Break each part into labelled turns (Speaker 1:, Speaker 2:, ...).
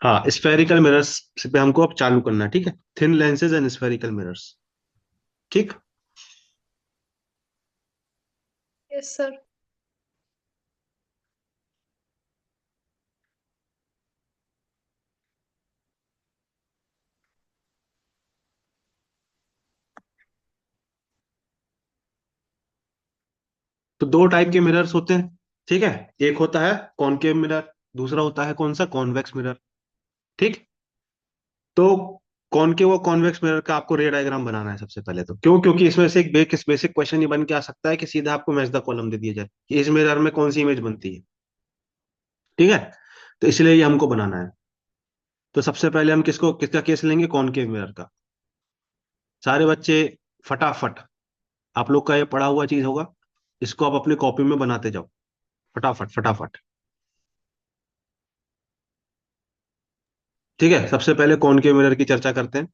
Speaker 1: हाँ, spherical mirrors पे हमको अब चालू करना है, ठीक है। Thin lenses and spherical mirrors, ठीक।
Speaker 2: Yes sir.
Speaker 1: तो दो टाइप के मिरर्स होते हैं, ठीक है। एक होता है कॉनकेव मिरर, दूसरा होता है कौन सा, कॉन्वेक्स मिरर, ठीक। तो कॉनकेव और कॉन्वेक्स मिरर का आपको रे डायग्राम बनाना है सबसे पहले। तो क्यों? क्योंकि इसमें से एक बेसिक क्वेश्चन ये बन के आ सकता है कि सीधा आपको मैच द कॉलम दे दिया जाए कि इस मिरर में कौन सी इमेज बनती है, ठीक है। तो इसलिए ये हमको बनाना है। तो सबसे पहले हम किसका केस लेंगे, कॉनकेव मिरर का। सारे बच्चे फटाफट, आप लोग का ये पढ़ा हुआ चीज होगा, इसको आप अपनी कॉपी में बनाते जाओ, फटाफट फटाफट। ठीक है, सबसे पहले कॉनकेव मिरर की चर्चा करते हैं,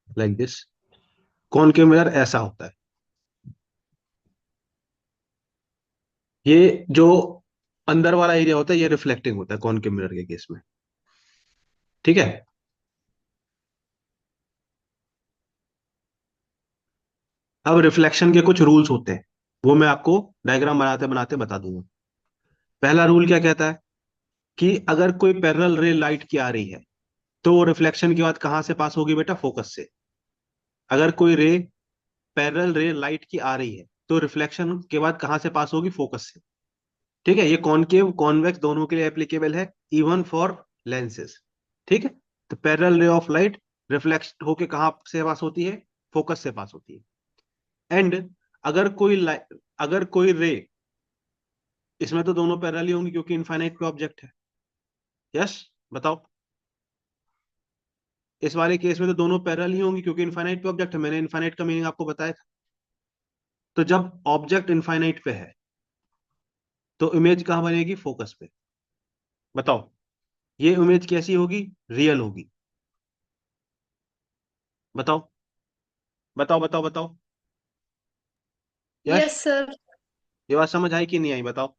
Speaker 1: लाइक दिस। कॉनकेव मिरर ऐसा होता है, ये जो अंदर वाला एरिया होता है ये रिफ्लेक्टिंग होता है कॉनकेव मिरर के केस में, ठीक है। अब रिफ्लेक्शन के कुछ रूल्स होते हैं, वो मैं आपको डायग्राम बनाते बनाते बता दूंगा। पहला रूल क्या कहता है कि अगर कोई पैरेलल रे लाइट की आ रही है तो वो रिफ्लेक्शन के बाद कहां से पास होगी बेटा, फोकस से। अगर कोई रे, पैरेलल रे लाइट की आ रही है तो रिफ्लेक्शन के बाद कहां से पास होगी, फोकस से, ठीक है। ये कॉनकेव कॉन्वेक्स दोनों के लिए एप्लीकेबल है, इवन फॉर लेंसेज, ठीक है। तो पैरेलल रे ऑफ लाइट रिफ्लेक्ट होके कहां से पास होती है, फोकस से पास होती है। एंड अगर अगर कोई रे, इसमें तो दोनों पैरेलल ही होंगी क्योंकि इनफाइनाइट पे ऑब्जेक्ट है। यस, बताओ। इस वाले केस में तो दोनों पैरेलल ही होंगी क्योंकि इनफाइनाइट पे ऑब्जेक्ट है, मैंने इनफाइनाइट का मीनिंग आपको बताया था। तो जब ऑब्जेक्ट इनफाइनाइट पे है तो इमेज कहां बनेगी, फोकस पे। बताओ, ये इमेज कैसी होगी, रियल होगी। बताओ बताओ बताओ बताओ। Yes,
Speaker 2: yes sir.
Speaker 1: ये बात समझ आई कि नहीं आई, बताओ।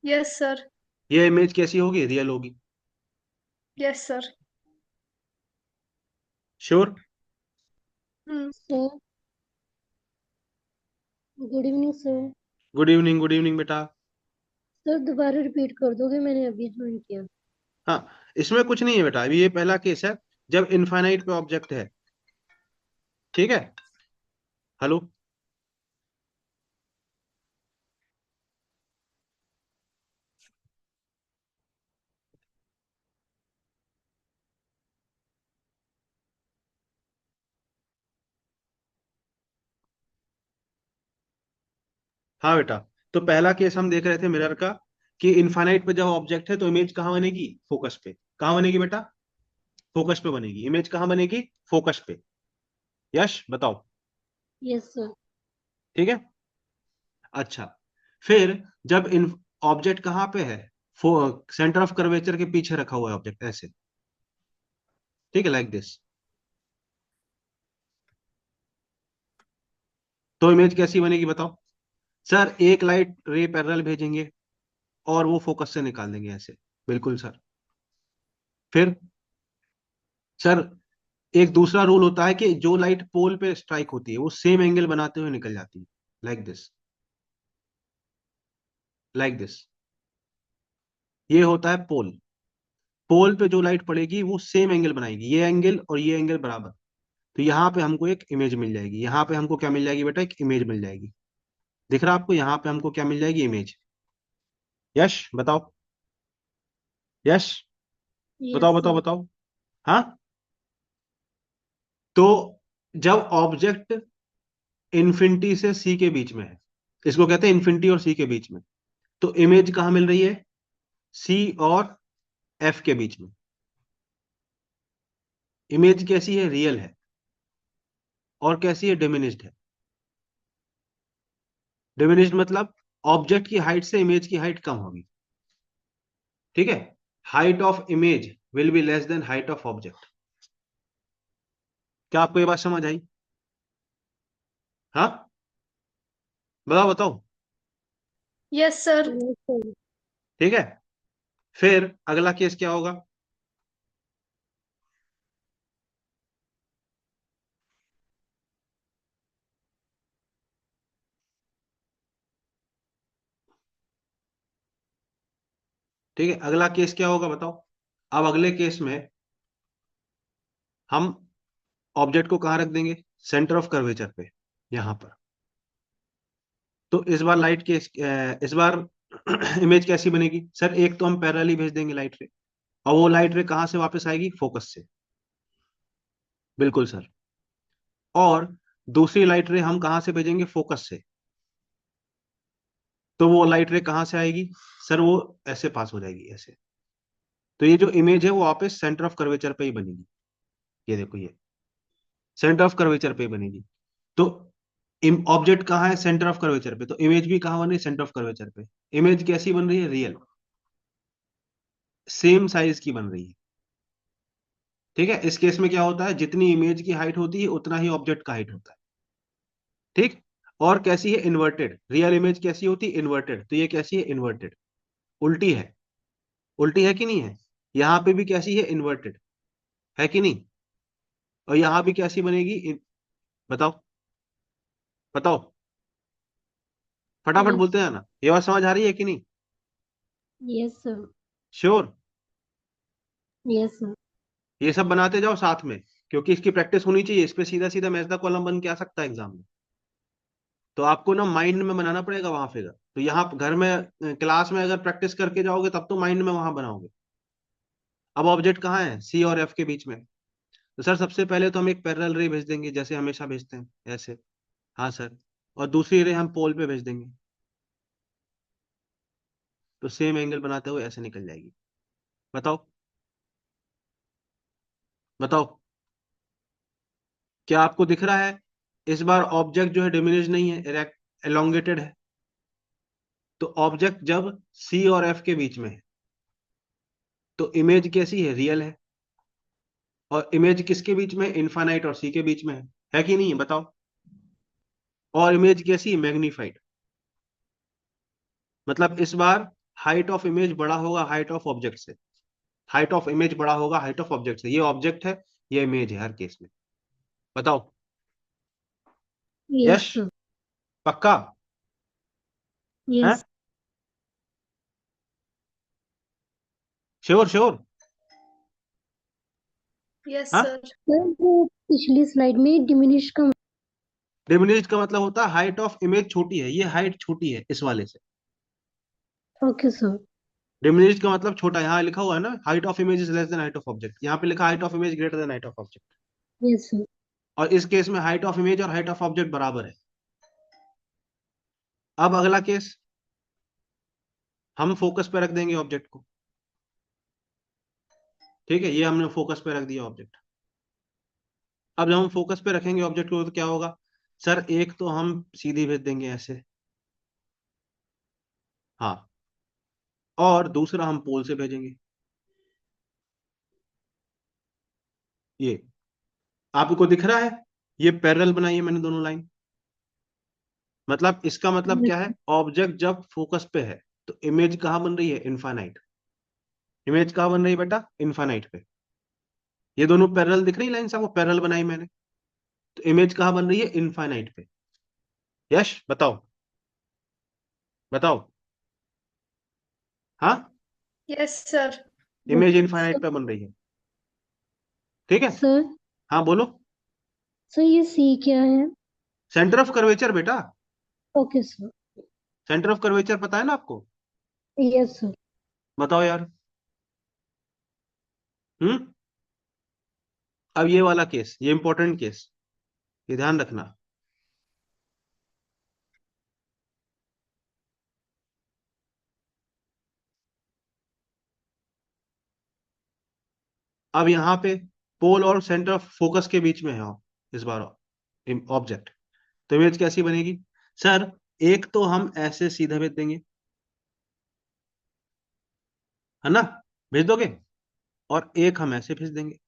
Speaker 2: Yes sir.
Speaker 1: ये इमेज कैसी होगी, रियल होगी।
Speaker 2: Yes sir.
Speaker 1: Sure.
Speaker 3: Sir, good evening sir.
Speaker 1: Good evening, good evening बेटा।
Speaker 3: सर दोबारा रिपीट कर दोगे, मैंने अभी ज्वाइन किया।
Speaker 1: हाँ, इसमें कुछ नहीं है बेटा, अभी ये पहला केस है जब इनफाइनाइट पे ऑब्जेक्ट है, ठीक है। हेलो। हाँ बेटा, तो पहला केस हम देख रहे थे मिरर का कि इनफाइनाइट पे जब ऑब्जेक्ट है तो इमेज कहाँ बनेगी, फोकस पे। कहाँ बनेगी बेटा, फोकस पे बनेगी इमेज। कहाँ बनेगी, फोकस पे। यश, बताओ।
Speaker 3: Yes sir.
Speaker 1: ठीक है। अच्छा, फिर जब इन ऑब्जेक्ट कहाँ पे है, सेंटर ऑफ कर्वेचर के पीछे रखा हुआ है ऑब्जेक्ट, ऐसे, ठीक है, लाइक दिस। तो इमेज कैसी बनेगी बताओ। सर, एक लाइट रे पैरेलल भेजेंगे और वो फोकस से निकाल देंगे ऐसे, बिल्कुल सर। फिर सर, एक दूसरा रूल होता है कि जो लाइट पोल पे स्ट्राइक होती है वो सेम एंगल बनाते हुए निकल जाती है, लाइक दिस, लाइक दिस। ये होता है पोल। पोल पे जो लाइट पड़ेगी वो सेम एंगल बनाएगी, ये एंगल और ये एंगल बराबर। तो यहाँ पे हमको एक इमेज मिल जाएगी, यहाँ पे हमको क्या मिल जाएगी बेटा, एक इमेज मिल जाएगी। दिख रहा है आपको, यहाँ पे हमको क्या मिल जाएगी, इमेज। यश, बताओ। यश, बताओ
Speaker 3: यस
Speaker 1: बताओ
Speaker 3: सर।
Speaker 1: बताओ। हाँ, तो जब ऑब्जेक्ट इन्फिनिटी से सी के बीच में है, इसको कहते हैं इन्फिनिटी और सी के बीच में, तो इमेज कहाँ मिल रही है, सी और एफ के बीच में। इमेज कैसी है, रियल है। और कैसी है, डिमिनिश्ड है। डिमिनिश्ड मतलब ऑब्जेक्ट की हाइट से इमेज की हाइट कम होगी, ठीक है। Height of image will be less than height of object. क्या आपको ये बात समझ आई? हाँ, बताओ बताओ।
Speaker 2: Yes sir.
Speaker 3: Yes sir.
Speaker 1: ठीक है, फिर अगला केस क्या होगा? ठीक है, अगला केस क्या होगा बताओ? अब अगले केस में हम ऑब्जेक्ट को कहाँ रख देंगे? सेंटर ऑफ कर्वेचर पे, यहां पर। तो इस बार लाइट के इस बार इमेज कैसी बनेगी सर? एक तो हम पैरेलली भेज देंगे लाइट रे, और वो लाइट रे कहाँ से वापस आएगी? फोकस से। बिल्कुल सर। और दूसरी लाइट रे हम कहाँ से भेजेंगे? फोकस से। तो वो लाइट रे कहाँ से आएगी सर? वो ऐसे पास हो जाएगी, ऐसे। तो ये जो इमेज है वो वापस सेंटर ऑफ कर्वेचर पे ही बनेगी। ये देखो, ये सेंटर ऑफ कर्वेचर पे ही बनेगी। तो ऑब्जेक्ट कहाँ है? सेंटर ऑफ कर्वेचर पे। तो इमेज भी कहाँ बन रही है? सेंटर ऑफ कर्वेचर पे। इमेज कैसी बन रही है? रियल, सेम साइज की बन रही है। ठीक है, इस केस में क्या होता है? जितनी इमेज की हाइट होती है उतना ही ऑब्जेक्ट का हाइट होता है। ठीक। और कैसी है? इन्वर्टेड। रियल इमेज कैसी होती है? इन्वर्टेड। तो ये कैसी है? इन्वर्टेड, उल्टी है। उल्टी है कि नहीं है? यहां पे भी कैसी है? इन्वर्टेड, है कि नहीं? और यहां भी कैसी बनेगी? बताओ, बताओ, फटाफट
Speaker 3: यस।
Speaker 1: बोलते जाना। ये बात समझ आ रही है कि नहीं?
Speaker 3: Yes sir.
Speaker 1: Sure?
Speaker 3: Yes sir.
Speaker 1: ये सब बनाते जाओ साथ में, क्योंकि इसकी प्रैक्टिस होनी चाहिए। इस पे सीधा सीधा मैच द कॉलम बन के आ सकता है एग्जाम में। तो आपको ना माइंड में बनाना पड़ेगा वहां फिर। तो यहाँ घर में क्लास में अगर प्रैक्टिस करके जाओगे तब तो माइंड में वहां बनाओगे। अब ऑब्जेक्ट कहाँ है? सी और एफ के बीच में। तो सर सबसे पहले तो हम एक पैरेलल रे भेज देंगे, जैसे हमेशा भेजते हैं, ऐसे। हाँ सर। और दूसरी रे हम पोल पे भेज देंगे, तो सेम एंगल बनाते हुए ऐसे निकल जाएगी। बताओ, बताओ, क्या आपको दिख रहा है? इस बार ऑब्जेक्ट जो है डिमिनिश नहीं है, एलोंगेटेड है। तो ऑब्जेक्ट जब सी और एफ के बीच में है तो इमेज कैसी है? रियल है। और इमेज किसके बीच में? इनफाइनाइट और सी के बीच में है कि नहीं है? बताओ। और इमेज कैसी है? मैग्नीफाइड। मतलब इस बार हाइट ऑफ इमेज बड़ा होगा हाइट ऑफ ऑब्जेक्ट से। हाइट ऑफ इमेज बड़ा होगा हाइट ऑफ ऑब्जेक्ट से। ये ऑब्जेक्ट है, ये इमेज है, हर केस में। बताओ।
Speaker 3: यस
Speaker 1: यश?
Speaker 3: सर।
Speaker 1: पक्का? है?
Speaker 3: यस।
Speaker 1: Sure, sure?
Speaker 2: यस
Speaker 1: हाँ।
Speaker 2: सर।
Speaker 3: सर वो पिछली स्लाइड में डिमिनिश का।
Speaker 1: डिमिनिश्ड का मतलब होता है हाइट ऑफ इमेज छोटी है, ये हाइट छोटी है इस वाले से।
Speaker 3: Okay sir.
Speaker 1: डिमिनिश्ड का मतलब छोटा। यहाँ लिखा हुआ है ना, height of image is less than height of object. यहाँ पे लिखा height of image greater than height of object.
Speaker 3: Yes sir.
Speaker 1: और इस केस में हाइट ऑफ इमेज और हाइट ऑफ ऑब्जेक्ट बराबर है। अब अगला केस, हम फोकस पे रख देंगे ऑब्जेक्ट को। ठीक है, ये हमने फोकस पे रख दिया ऑब्जेक्ट। अब जब हम फोकस पे रखेंगे ऑब्जेक्ट को तो क्या होगा सर? एक तो हम सीधी भेज देंगे ऐसे, हाँ। और दूसरा हम पोल से भेजेंगे, ये। आपको दिख रहा है? ये पैरेलल बनाई है मैंने दोनों लाइन। मतलब इसका मतलब क्या है? ऑब्जेक्ट जब फोकस पे है तो इमेज कहाँ बन रही है? इनफाइनाइट। इमेज कहाँ बन रही है बेटा? इनफाइनाइट पे। ये दोनों पैरेलल दिख रही लाइन सब, वो पैरेलल बनाई मैंने। तो इमेज कहाँ बन रही है? इनफाइनाइट पे। यश बताओ, बताओ। हाँ,
Speaker 2: yes sir.
Speaker 1: Image
Speaker 3: sir.
Speaker 1: Infinite पे बन रही है। ठीक है।
Speaker 3: सर।
Speaker 1: हाँ बोलो।
Speaker 3: सर ये सी क्या है?
Speaker 1: सेंटर ऑफ कर्वेचर बेटा।
Speaker 3: Okay sir.
Speaker 1: Centre of curvature पता है ना आपको?
Speaker 3: Yes sir.
Speaker 1: बताओ यार। हम्म। अब ये वाला केस, ये इंपॉर्टेंट केस, ये ध्यान रखना। अब यहाँ पे पोल और सेंटर ऑफ फोकस के बीच में है इस बार ऑब्जेक्ट। तो इमेज कैसी बनेगी सर? एक तो हम ऐसे सीधा भेज देंगे, है ना? भेज दोगे? और एक हम ऐसे भेज देंगे।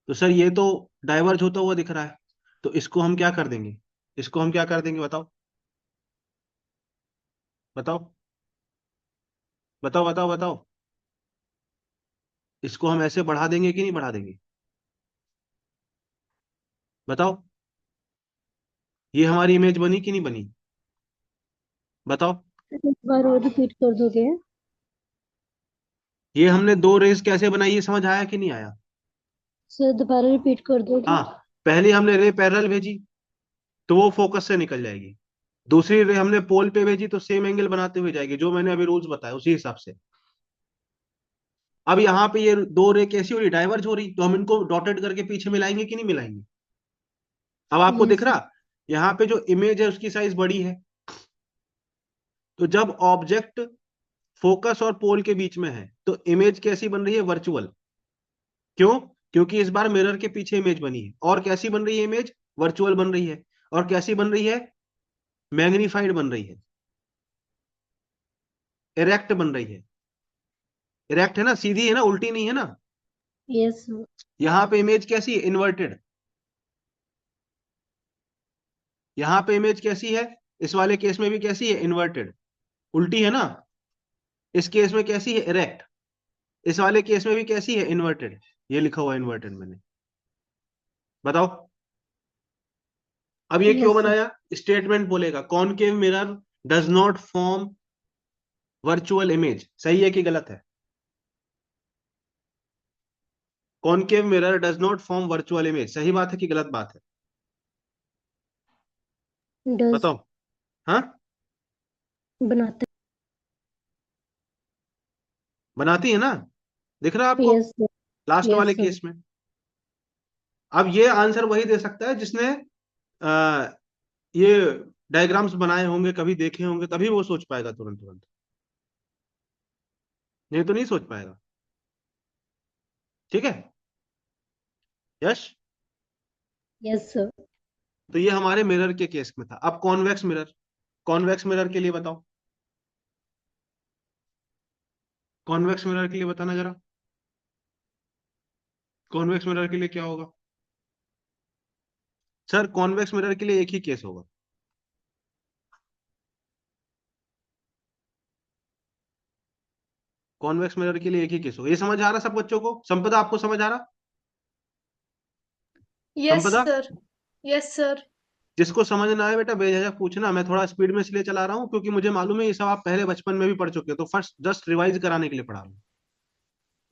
Speaker 1: तो सर ये तो डाइवर्ज होता हुआ दिख रहा है। तो इसको हम क्या कर देंगे? इसको हम क्या कर देंगे बताओ? बताओ बताओ बताओ बताओ। इसको हम ऐसे बढ़ा देंगे कि नहीं बढ़ा देंगे? बताओ। ये हमारी इमेज बनी कि नहीं बनी? बताओ।
Speaker 3: एक बार और रिपीट कर दोगे?
Speaker 1: ये हमने दो रेस कैसे बनाई, ये समझ आया कि नहीं आया?
Speaker 3: सर दोबारा रिपीट कर दोगे?
Speaker 1: हाँ, पहली हमने रे पैरेलल भेजी तो वो फोकस से निकल जाएगी। दूसरी रे हमने पोल पे भेजी तो सेम एंगल बनाते हुए जाएगी, जो मैंने अभी रूल्स बताया उसी हिसाब से। अब यहाँ पे ये दो रे कैसी हो रही, डाइवर्ज हो रही, तो हम इनको डॉटेड करके पीछे मिलाएंगे कि नहीं मिलाएंगे? अब आपको दिख
Speaker 3: यस।
Speaker 1: रहा, यहाँ पे जो इमेज है उसकी साइज बड़ी है। तो जब ऑब्जेक्ट फोकस और पोल के बीच में है तो इमेज कैसी बन रही है, वर्चुअल। क्यों? क्योंकि इस बार मिरर के पीछे इमेज बनी है। और कैसी बन रही है इमेज, वर्चुअल बन रही है। और कैसी बन रही है, मैग्नीफाइड बन रही है, इरेक्ट बन रही है। इरेक्ट है ना, सीधी है ना, उल्टी नहीं है ना।
Speaker 3: यस।
Speaker 1: यहां पे इमेज कैसी है, इन्वर्टेड। यहां पे इमेज कैसी है, इस वाले केस में भी कैसी है, इन्वर्टेड, उल्टी है ना। इस केस में कैसी है, इरेक्ट। इस वाले केस में भी कैसी है, इन्वर्टेड। ये लिखा हुआ इन्वर्टेड मैंने। बताओ। अब ये क्यों
Speaker 3: यस सर।
Speaker 1: बनाया? स्टेटमेंट बोलेगा concave mirror does not form virtual image, सही है कि गलत है? Concave mirror does not form virtual image, सही बात है कि गलत बात है?
Speaker 3: डज।
Speaker 1: बताओ। हाँ,
Speaker 3: बनाते।
Speaker 1: बनाती है ना, दिख रहा है आपको,
Speaker 3: यस सर।
Speaker 1: लास्ट वाले
Speaker 3: यस सर।
Speaker 1: केस में। अब ये आंसर वही दे सकता है जिसने आ, ये डायग्राम्स बनाए होंगे, कभी देखे होंगे, तभी वो सोच पाएगा तुरंत तुरंत, नहीं तो नहीं सोच पाएगा। ठीक है। यश।
Speaker 3: Yes sir.
Speaker 1: तो ये हमारे मिरर के केस में था। अब कॉन्वेक्स मिरर, कॉन्वेक्स मिरर के लिए बताओ, कॉन्वेक्स मिरर के लिए बताना जरा, कॉन्वेक्स मिरर के लिए क्या होगा? सर कॉन्वेक्स मिरर के लिए एक ही केस होगा। कॉन्वेक्स मिरर के लिए एक ही केस होगा। ये समझ आ रहा सब बच्चों को? संपदा आपको समझ आ रहा?
Speaker 2: यस
Speaker 1: संपदा,
Speaker 2: सर। Yes sir.
Speaker 1: जिसको समझ ना आए बेटा बेझिझक पूछना, मैं थोड़ा स्पीड में इसलिए चला रहा हूँ क्योंकि मुझे मालूम है ये सब आप पहले बचपन में भी पढ़ चुके हो, तो फर्स्ट जस्ट रिवाइज कराने के लिए पढ़ा रहा हूँ।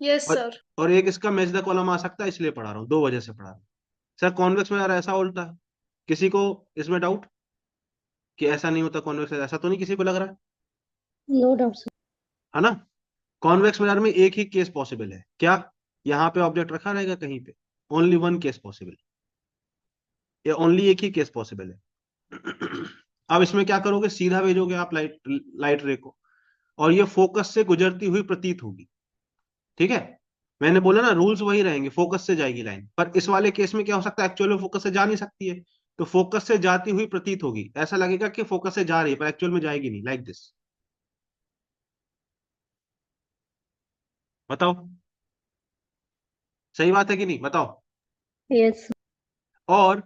Speaker 2: यस
Speaker 1: और
Speaker 2: सर।
Speaker 1: और एक इसका मैच द कॉलम आ सकता है, इसलिए पढ़ा रहा हूँ, दो वजह से पढ़ा रहा हूँ। सर कॉन्वेक्स में यार ऐसा उल्टा है, किसी को इसमें डाउट कि ऐसा नहीं होता कॉन्वेक्स, ऐसा तो नहीं किसी को लग रहा
Speaker 3: नो डाउट सर।
Speaker 1: है ना? कॉन्वेक्स मिरर में एक ही केस पॉसिबल है, क्या? यहाँ पे ऑब्जेक्ट रखा रहेगा कहीं पे, ओनली वन केस पॉसिबल, या ओनली एक ही केस पॉसिबल है। अब इसमें क्या करोगे, सीधा भेजोगे आप लाइट लाइट रे को, और ये फोकस से गुजरती हुई प्रतीत होगी। ठीक है, मैंने बोला ना रूल्स वही रहेंगे, फोकस से जाएगी लाइन, पर इस वाले केस में क्या हो सकता है, एक्चुअल में फोकस से जा नहीं सकती है, तो फोकस से जाती हुई प्रतीत होगी, ऐसा लगेगा कि फोकस से जा रही है पर एक्चुअल में जाएगी नहीं, लाइक दिस। बताओ, सही बात है कि नहीं, बताओ।
Speaker 3: यस।
Speaker 1: और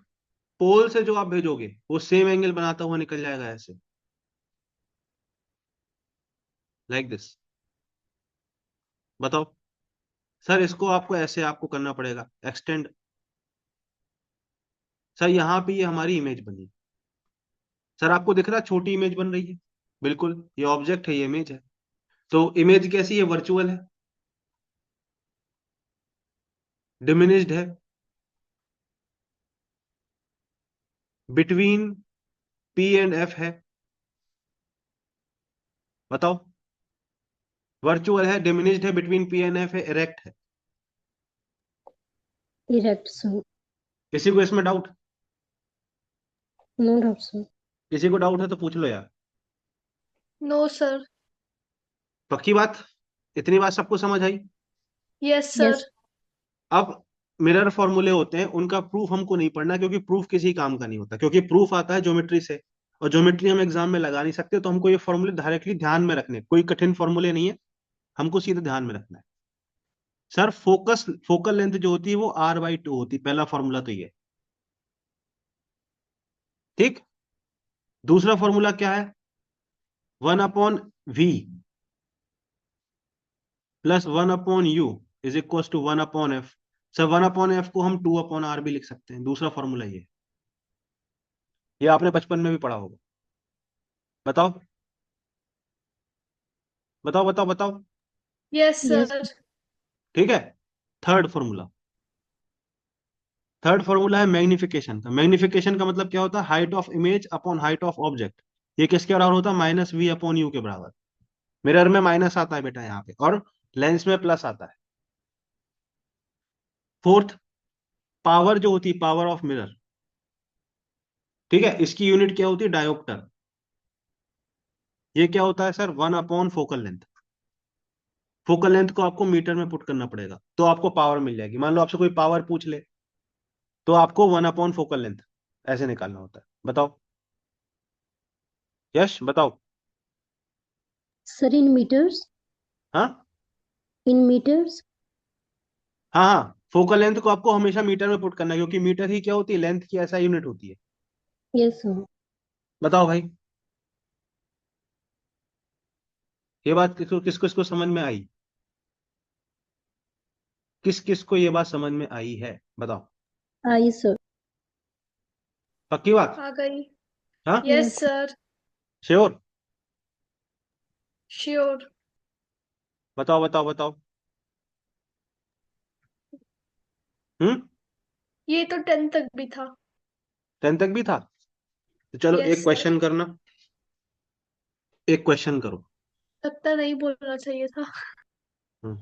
Speaker 1: पोल से जो आप भेजोगे वो सेम एंगल बनाता हुआ निकल जाएगा ऐसे, लाइक दिस। बताओ। सर इसको आपको ऐसे आपको करना पड़ेगा एक्सटेंड। सर यहाँ पे ये हमारी इमेज बनी, सर आपको दिख रहा है छोटी इमेज बन रही है, बिल्कुल ये ऑब्जेक्ट है, ये इमेज है। तो इमेज कैसी है, वर्चुअल है, डिमिनिश्ड है, बिटवीन पी एंड एफ है। बताओ। वर्चुअल है, डिमिनिश्ड है, बिटवीन पी एंड एफ है, इरेक्ट है।
Speaker 3: Erect sir.
Speaker 1: किसी को इसमें डाउट?
Speaker 3: No doubt sir.
Speaker 1: किसी को डाउट है तो पूछ लो यार।
Speaker 2: No sir.
Speaker 1: पक्की बात, इतनी बात सबको समझ आई?
Speaker 2: Yes
Speaker 3: yes.
Speaker 2: सर।
Speaker 1: अब मिरर फॉर्मूले होते हैं, उनका प्रूफ हमको नहीं पढ़ना, क्योंकि प्रूफ किसी काम का नहीं होता, क्योंकि प्रूफ आता है ज्योमेट्री से, और ज्योमेट्री हम एग्जाम में लगा नहीं सकते, तो हमको ये फॉर्मूले डायरेक्टली ध्यान में रखने, कोई कठिन फॉर्मूले नहीं है, हमको सीधे ध्यान में रखना है। सर फोकस, फोकल लेंथ जो होती है वो R/2 होती है, पहला फॉर्मूला तो ये। ठीक। दूसरा फॉर्मूला क्या है, 1/v plus 1/u is equal to 1/f। Sir 1/f को हम 2/r भी लिख सकते हैं, दूसरा फॉर्मूला ये आपने बचपन में भी पढ़ा होगा। बताओ बताओ बताओ बताओ।
Speaker 2: Yes
Speaker 3: yes
Speaker 2: sir.
Speaker 1: ठीक है। थर्ड फॉर्मूला थर्ड फॉर्मूला है मैग्निफिकेशन का। मैग्निफिकेशन का मतलब क्या होता है? Height of image upon height of object. ये किसके बराबर होता है? -v/u के बराबर। मिरर में माइनस आता है बेटा यहाँ पे, और लेंस में प्लस आता है। फोर्थ, पावर जो होती है, पावर ऑफ मिरर, ठीक है, इसकी यूनिट क्या होती है? डायोप्टर। ये क्या होता है सर? 1/फोकल लेंथ। फोकल लेंथ को आपको मीटर में पुट करना पड़ेगा, तो आपको पावर मिल जाएगी। मान लो आपसे कोई पावर पूछ ले, तो आपको 1/फोकल लेंथ ऐसे निकालना होता है। बताओ यश, बताओ।
Speaker 3: Sir, in metres.
Speaker 1: हाँ
Speaker 3: इन मीटर्स।
Speaker 1: हाँ हाँ, फोकल लेंथ को आपको हमेशा मीटर में पुट करना है, क्योंकि मीटर ही क्या होती है? लेंथ की ऐसा यूनिट होती है।
Speaker 3: Yes sir.
Speaker 1: बताओ भाई, ये बात किसको किसको किसको समझ में आई? किस किस को ये बात समझ में आई है? बताओ।
Speaker 3: आई सर।
Speaker 1: पक्की बात?
Speaker 2: आ गई।
Speaker 1: हाँ,
Speaker 2: yes
Speaker 3: yes.
Speaker 2: Sir.
Speaker 1: Sure?
Speaker 2: Sure.
Speaker 1: बताओ बताओ बताओ। हम्म।
Speaker 2: ये तो 10 तक भी था।
Speaker 1: 10 तक भी था? तो चलो
Speaker 2: यस
Speaker 1: एक
Speaker 2: सर।
Speaker 1: क्वेश्चन करना, एक क्वेश्चन करो।
Speaker 2: लगता नहीं बोलना चाहिए था।
Speaker 1: हम्म।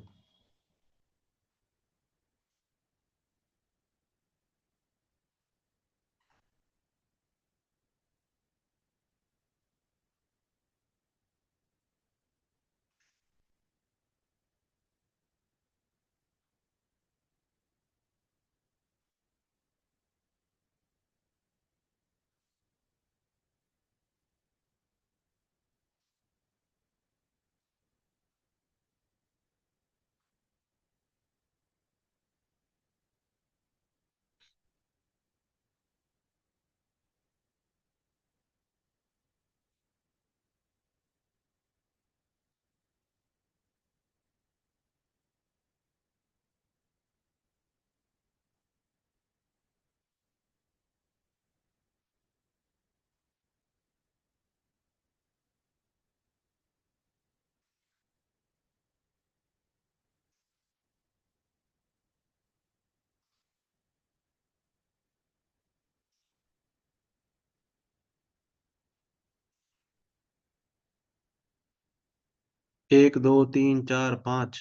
Speaker 1: एक दो तीन चार पाँच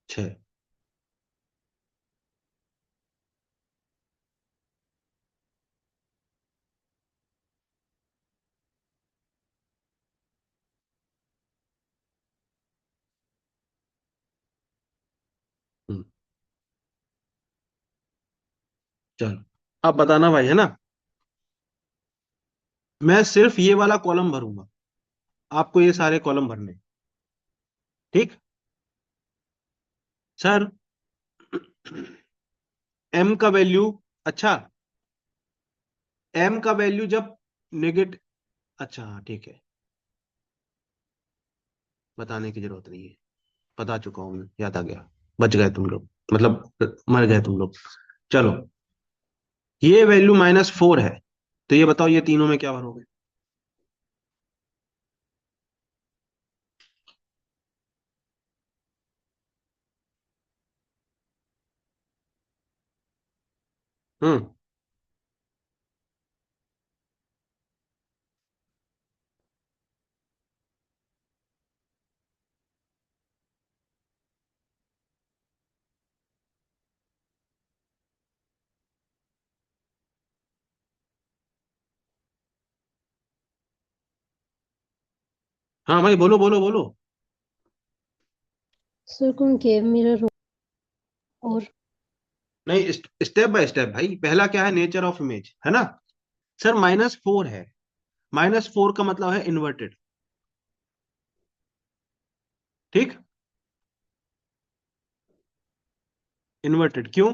Speaker 1: छः। हम्म, चलो अब बताना भाई, है ना? मैं सिर्फ ये वाला कॉलम भरूंगा, आपको ये सारे कॉलम भरने। ठीक सर। एम का वैल्यू, अच्छा, एम का वैल्यू जब नेगेटिव, अच्छा हाँ ठीक है, बताने की जरूरत नहीं है, बता चुका हूं मैं, याद आ गया। बच गए तुम लोग, मतलब मर गए तुम लोग। चलो, ये वैल्यू -4 है, तो ये बताओ ये तीनों में क्या भरोगे? हम्म। हाँ भाई, बोलो बोलो बोलो।
Speaker 3: सर, कॉनकेव मिरर और।
Speaker 1: नहीं, स्टेप बाय स्टेप भाई। पहला क्या है? नेचर ऑफ इमेज, है ना? सर -4 है, -4 का मतलब है इन्वर्टेड। ठीक, इन्वर्टेड क्यों?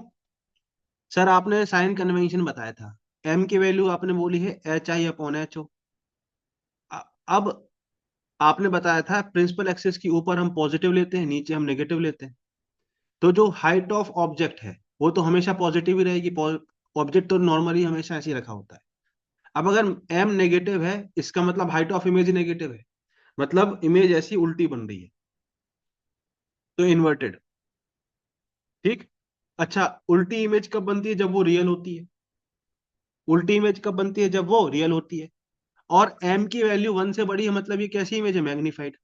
Speaker 1: सर आपने साइन कन्वेंशन बताया था, एम की वैल्यू आपने बोली है HI/HO। अब आपने बताया था प्रिंसिपल एक्सिस के ऊपर हम पॉजिटिव लेते हैं, नीचे हम नेगेटिव लेते हैं। तो जो हाइट ऑफ ऑब्जेक्ट है वो तो हमेशा पॉजिटिव ही रहेगी। ऑब्जेक्ट तो नॉर्मली हमेशा ऐसे ही रखा होता है। अब अगर एम नेगेटिव है, इसका मतलब हाइट ऑफ इमेज नेगेटिव है, मतलब इमेज ऐसी उल्टी बन रही है, तो इन्वर्टेड। ठीक। अच्छा, उल्टी इमेज कब बनती है? जब वो रियल होती है। उल्टी इमेज कब बनती है? जब वो रियल होती है। और एम की वैल्यू 1 से बड़ी है, मतलब ये कैसी इमेज है? मैग्नीफाइड।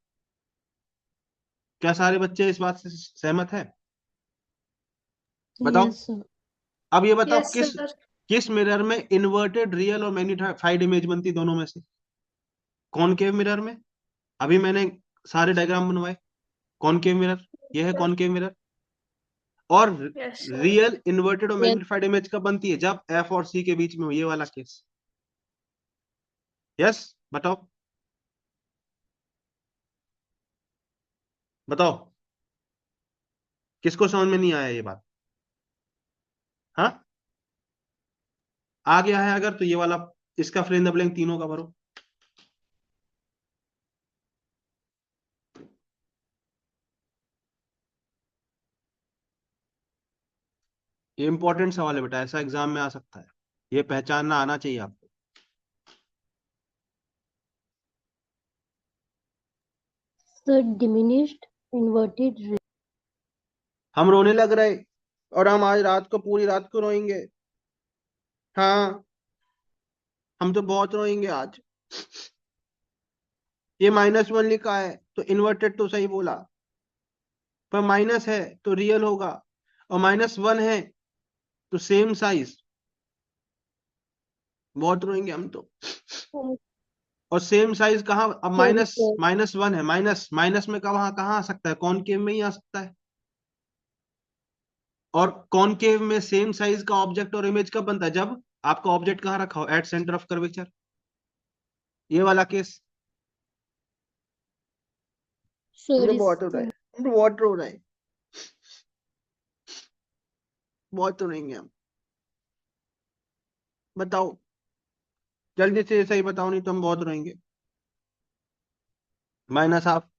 Speaker 1: क्या सारे बच्चे इस बात से सहमत है? बताओ।
Speaker 3: Yes sir.
Speaker 1: अब ये बताओ,
Speaker 2: यस
Speaker 1: किस
Speaker 2: सर।
Speaker 1: किस मिरर में इन्वर्टेड रियल और मैग्नीफाइड इमेज बनती है दोनों में से? कॉनकेव मिरर में। अभी मैंने सारे डायग्राम बनवाए। कॉनकेव मिरर, ये है
Speaker 2: सर।
Speaker 1: Concave mirror. और
Speaker 2: यस सर।
Speaker 1: रियल इन्वर्टेड और
Speaker 3: यस
Speaker 1: मैग्नीफाइड इमेज कब बनती है? जब एफ और सी के बीच में हो, ये वाला केस। यस। बताओ। बताओ, किसको समझ में नहीं आया ये बात? हाँ, आ गया है अगर तो ये वाला, इसका फिल इन द ब्लैंक तीनों का भरो। ये इंपॉर्टेंट सवाल है बेटा, ऐसा एग्जाम में आ सकता है। ये पहचानना आना चाहिए आपको।
Speaker 3: Sir, diminished inverted.
Speaker 1: हम रोने लग रहे, और हम आज रात को पूरी रात को रोएंगे। हाँ, हम तो बहुत रोएंगे आज। ये -1 लिखा है तो इन्वर्टेड तो सही बोला, पर माइनस है तो रियल होगा। और -1 है तो सेम साइज। बहुत रोएंगे हम तो। और सेम साइज कहाँ? अब
Speaker 3: सॉरी
Speaker 1: माइनस
Speaker 3: सर।
Speaker 1: -1 है, माइनस माइनस में कहाँ कहाँ आ सकता है? कॉनकेव में ही आ सकता है। और कॉनकेव में सेम साइज का ऑब्जेक्ट और इमेज कब बनता है? जब आपका ऑब्जेक्ट कहाँ रखा हो? At centre of curvature. ये वाला केस। हम तो
Speaker 3: सॉरी
Speaker 1: बहुत रो रहे
Speaker 3: सर।
Speaker 1: हैं, हम तो बहुत रो रहे हैं। बहुत रोएंगे हम। बताओ, जल्दी से सही बताओ, नहीं तो हम बहुत रोएंगे। -1/2।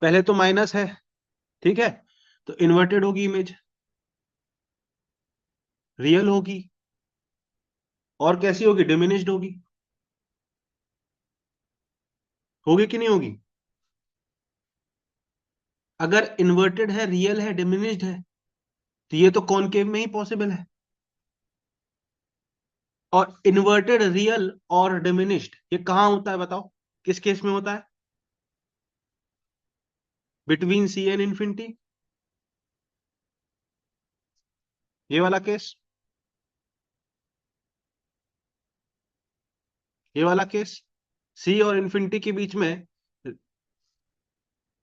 Speaker 1: पहले तो माइनस है, ठीक है, तो इन्वर्टेड होगी इमेज, रियल होगी। और कैसी होगी? डिमिनिश्ड होगी। होगी कि नहीं होगी? अगर इन्वर्टेड है, रियल है, डिमिनिश्ड है, तो ये तो कॉनकेव में ही पॉसिबल है। और इन्वर्टेड रियल और डिमिनिश्ड ये कहाँ होता है बताओ? किस केस में होता है? बिटवीन सी एंड इन्फिनिटी, ये वाला केस। ये वाला केस, सी और इन्फिनिटी के बीच में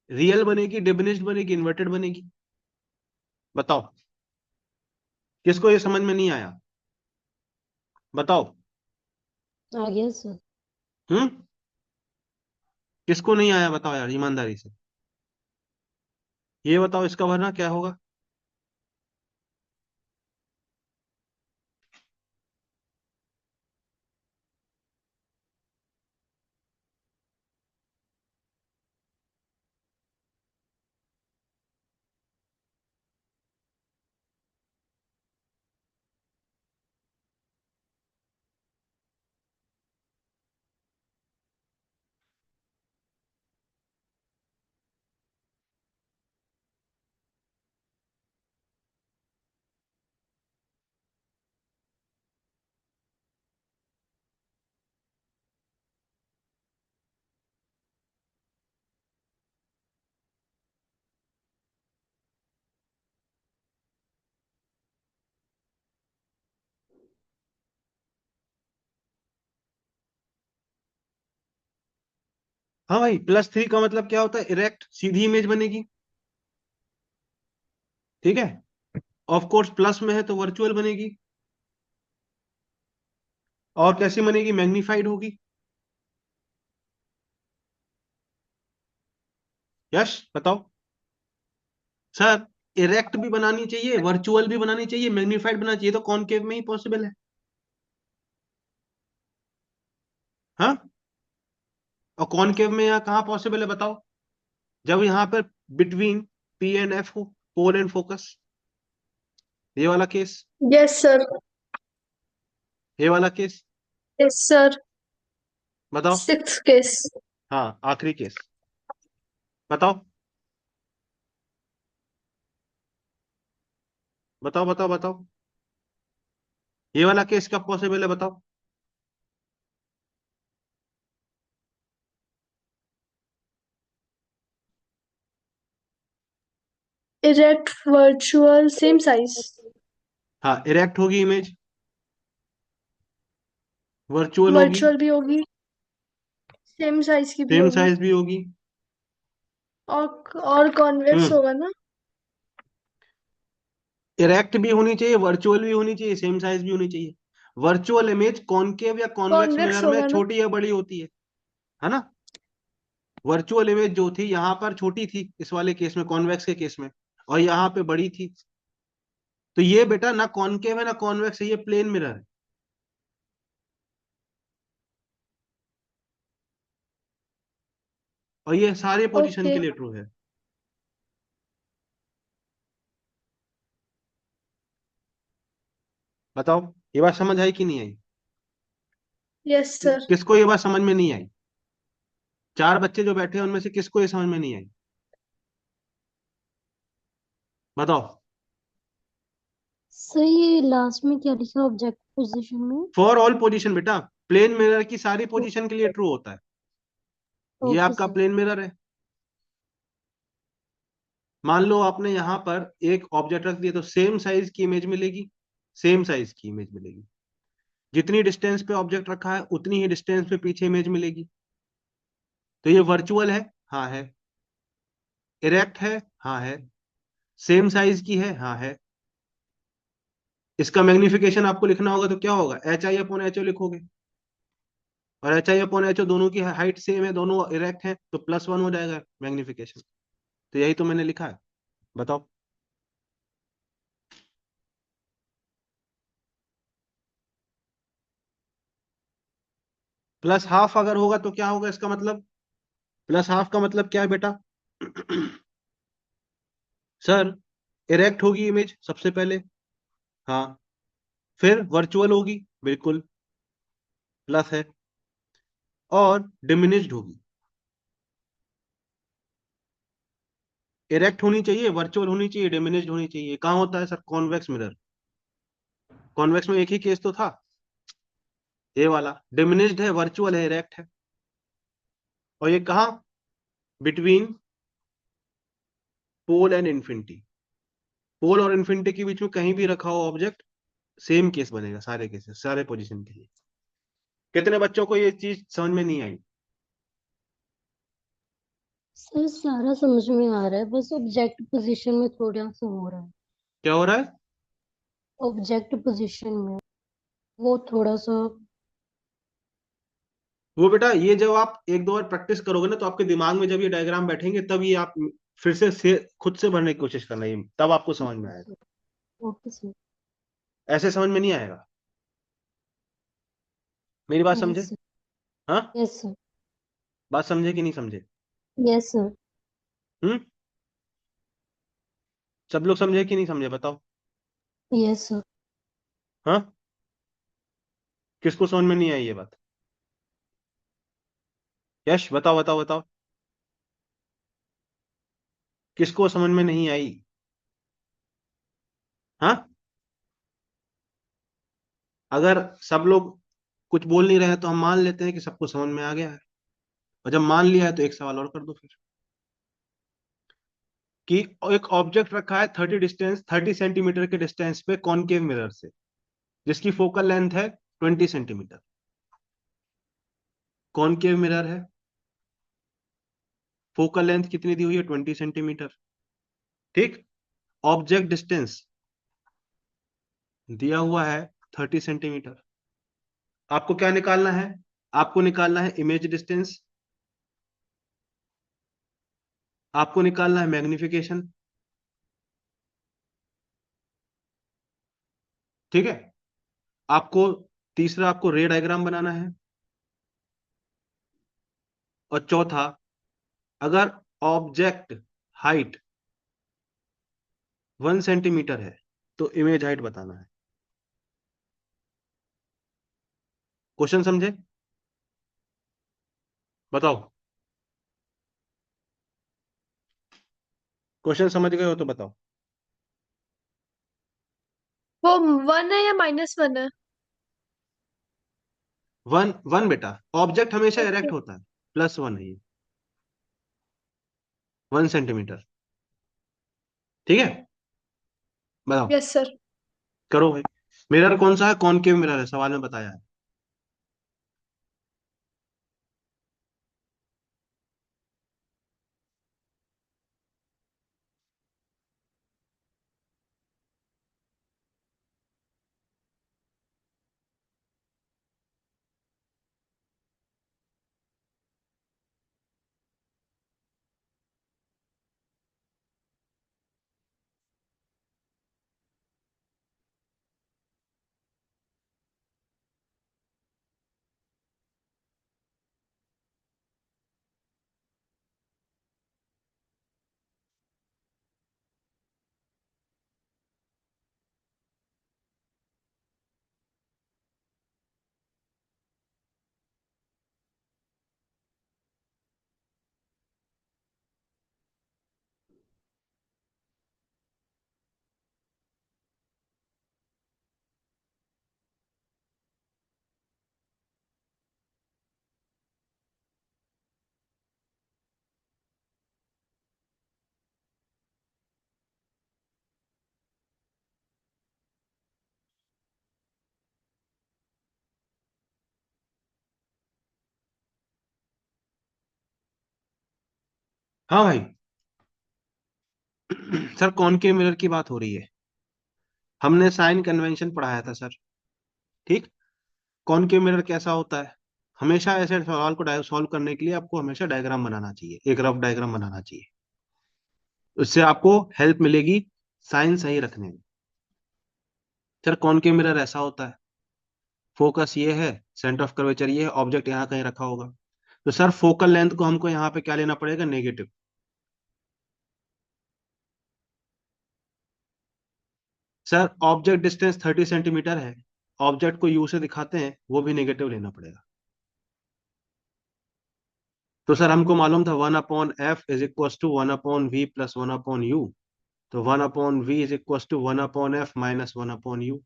Speaker 1: रियल बनेगी, डिमिनिश्ड बनेगी, इन्वर्टेड बनेगी। बताओ, किसको ये समझ में नहीं आया? बताओ।
Speaker 3: आ गया सर।
Speaker 1: हम्म। किसको नहीं आया? बताओ यार, ईमानदारी से ये बताओ, इसका वरना क्या होगा? हाँ भाई, +3 का मतलब क्या होता है? इरेक्ट, सीधी इमेज बनेगी। ठीक है। ऑफ कोर्स प्लस में है तो वर्चुअल बनेगी। और कैसी बनेगी? मैग्नीफाइड होगी। यश बताओ। सर, इरेक्ट भी बनानी चाहिए, वर्चुअल भी बनानी चाहिए, मैग्नीफाइड बनानी चाहिए, तो कॉनकेव में ही पॉसिबल है। हाँ। और कॉनकेव में यहाँ कहाँ पॉसिबल है बताओ? जब यहाँ पर बिटवीन पी एंड एफ हो, पोल एंड फोकस, ये वाला केस,
Speaker 2: यस सर।
Speaker 1: ये वाला केस।
Speaker 2: Yes sir.
Speaker 1: बताओ।
Speaker 2: Six case.
Speaker 1: हाँ, आखिरी केस। बताओ बताओ बताओ बताओ। ये वाला केस कब पॉसिबल है बताओ?
Speaker 2: Erect virtual same size.
Speaker 1: हाँ, इरेक्ट होगी इमेज, वर्चुअल होगी,
Speaker 2: वर्चुअल भी होगी, सेम साइज की भी
Speaker 1: सेम
Speaker 2: होगी।
Speaker 1: साइज भी होगी।
Speaker 2: और कॉन्वेक्स
Speaker 1: हम्म।
Speaker 2: होगा ना?
Speaker 1: इरेक्ट भी होनी चाहिए, वर्चुअल भी होनी चाहिए, सेम साइज भी होनी चाहिए। वर्चुअल इमेज कॉनकेव या कॉन्वेक्स
Speaker 2: कॉन्वेक्स
Speaker 1: मिरर में
Speaker 2: होगा ना?
Speaker 1: छोटी या बड़ी होती है ना? वर्चुअल इमेज जो थी यहाँ पर छोटी थी, इस वाले केस में, कॉन्वेक्स के केस में, और यहाँ पे बड़ी थी। तो ये बेटा ना कॉनकेव है ना कॉन्वेक्स है, ये प्लेन मिरर है। और ये सारे पोजीशन
Speaker 2: ओके।
Speaker 1: के लिए ट्रू है। बताओ, ये बात समझ आई कि नहीं आई?
Speaker 2: Yes sir.
Speaker 1: किसको ये बात समझ में नहीं आई? 4 बच्चे जो बैठे हैं उनमें से किसको ये समझ में नहीं आई? बताओ।
Speaker 3: सर ये लास्ट में क्या लिखा ऑब्जेक्ट पोजीशन में?
Speaker 1: फॉर ऑल पोजीशन बेटा, प्लेन मिरर की सारी पोजीशन के लिए ट्रू होता है। ये
Speaker 3: ओके
Speaker 1: आपका
Speaker 3: सर।
Speaker 1: प्लेन मिरर है। मान लो आपने यहां पर एक ऑब्जेक्ट रख दिया तो सेम साइज की इमेज मिलेगी, सेम साइज की इमेज मिलेगी। जितनी डिस्टेंस पे ऑब्जेक्ट रखा है उतनी ही डिस्टेंस पे पीछे इमेज मिलेगी। तो ये वर्चुअल है, हाँ है। इरेक्ट है, हाँ है। सेम साइज की है, हाँ है। इसका मैग्निफिकेशन आपको लिखना होगा तो क्या होगा? HI/HO लिखोगे। और HI/HO दोनों की हाइट सेम है, दोनों इरेक्ट है, तो +1 हो जाएगा मैग्निफिकेशन। तो यही तो मैंने लिखा है। बताओ। +½ अगर होगा तो क्या होगा इसका मतलब? +½ का मतलब क्या है बेटा? सर, इरेक्ट होगी इमेज सबसे पहले, हाँ। फिर वर्चुअल होगी, बिल्कुल, प्लस है। और डिमिनिश्ड होगी। इरेक्ट होनी चाहिए, वर्चुअल होनी चाहिए, डिमिनिश्ड होनी चाहिए। कहाँ होता है सर? Convex mirror. कॉन्वेक्स में एक ही केस तो था, ये वाला। डिमिनिश्ड है, वर्चुअल है, इरेक्ट है। और ये कहाँ? Between pole and infinity. Pole और इन्फिनिटी के बीच में कहीं भी रखा हो ऑब्जेक्ट, सेम केस बनेगा, सारे केसेस, सारे पोजीशन के लिए। कितने बच्चों को ये चीज समझ में नहीं आई?
Speaker 3: सर सारा समझ में आ रहा है, बस ऑब्जेक्ट पोजीशन में थोड़ा सा हो रहा है।
Speaker 1: क्या हो रहा है?
Speaker 3: ऑब्जेक्ट पोजीशन में वो थोड़ा सा।
Speaker 1: वो बेटा, ये जब आप एक दो बार प्रैक्टिस करोगे ना तो आपके दिमाग में जब ये डायग्राम बैठेंगे तब ये आप फिर से खुद से भरने की कोशिश करना, ये तब आपको समझ में
Speaker 3: ओके
Speaker 1: आएगा।
Speaker 3: सर। Okay sir.
Speaker 1: ऐसे समझ में नहीं आएगा। मेरी बात
Speaker 3: यस
Speaker 1: समझे?
Speaker 3: सर।
Speaker 1: हाँ।
Speaker 3: Yes sir.
Speaker 1: बात समझे कि नहीं समझे?
Speaker 3: Yes sir.
Speaker 1: हम्म। सब लोग समझे कि नहीं समझे बताओ?
Speaker 3: Yes sir.
Speaker 1: हाँ। किसको समझ में नहीं आई ये बात? यश बताओ बताओ बताओ। किसको समझ में नहीं आई? हाँ। अगर सब लोग कुछ बोल नहीं रहे हैं तो हम मान लेते हैं कि सबको समझ में आ गया है। और जब मान लिया है तो एक सवाल और कर दो फिर, कि एक ऑब्जेक्ट रखा है 30 सेंटीमीटर के डिस्टेंस पे कॉनकेव मिरर से, जिसकी फोकल लेंथ है 20 सेंटीमीटर। कॉनकेव मिरर है, फोकल लेंथ कितनी दी हुई है, 20 सेंटीमीटर। ठीक। ऑब्जेक्ट डिस्टेंस दिया हुआ है 30 सेंटीमीटर। आपको क्या निकालना है, आपको निकालना है इमेज डिस्टेंस, आपको निकालना है मैग्निफिकेशन। ठीक है। आपको तीसरा आपको रे डायग्राम बनाना है। और चौथा, अगर ऑब्जेक्ट हाइट 1 सेंटीमीटर है तो इमेज हाइट बताना है। क्वेश्चन समझे? बताओ। क्वेश्चन समझ गए हो तो बताओ।
Speaker 2: वो 1 है या -1 है?
Speaker 1: वन वन बेटा, ऑब्जेक्ट हमेशा
Speaker 2: ओके।
Speaker 1: इरेक्ट होता है, +1 है ये, 1 सेंटीमीटर। ठीक है। बताओ।
Speaker 2: Yes sir.
Speaker 1: करो भाई। मिरर कौन सा है, कॉनकेव मिरर है, सवाल में बताया है। हाँ भाई। सर कॉनकेव मिरर की बात हो रही है, हमने साइन कन्वेंशन पढ़ाया था सर। ठीक। कॉनकेव मिरर कैसा होता है, हमेशा ऐसे सवाल को सॉल्व करने के लिए आपको हमेशा डायग्राम बनाना चाहिए, एक रफ डायग्राम बनाना चाहिए। उससे आपको हेल्प मिलेगी साइन सही रखने में। सर कॉनकेव मिरर ऐसा होता है, फोकस ये है, सेंटर ऑफ कर्वेचर ये है, ऑब्जेक्ट यहाँ कहीं रखा होगा। तो सर फोकल लेंथ को हमको यहाँ पे क्या लेना पड़ेगा, negative. Sir object distance 30 centimetre है, ऑब्जेक्ट को यू से दिखाते हैं, वो भी नेगेटिव लेना पड़ेगा। तो सर हमको मालूम था 1/f = 1/v + 1/u। तो 1/v = 1/f - 1/u।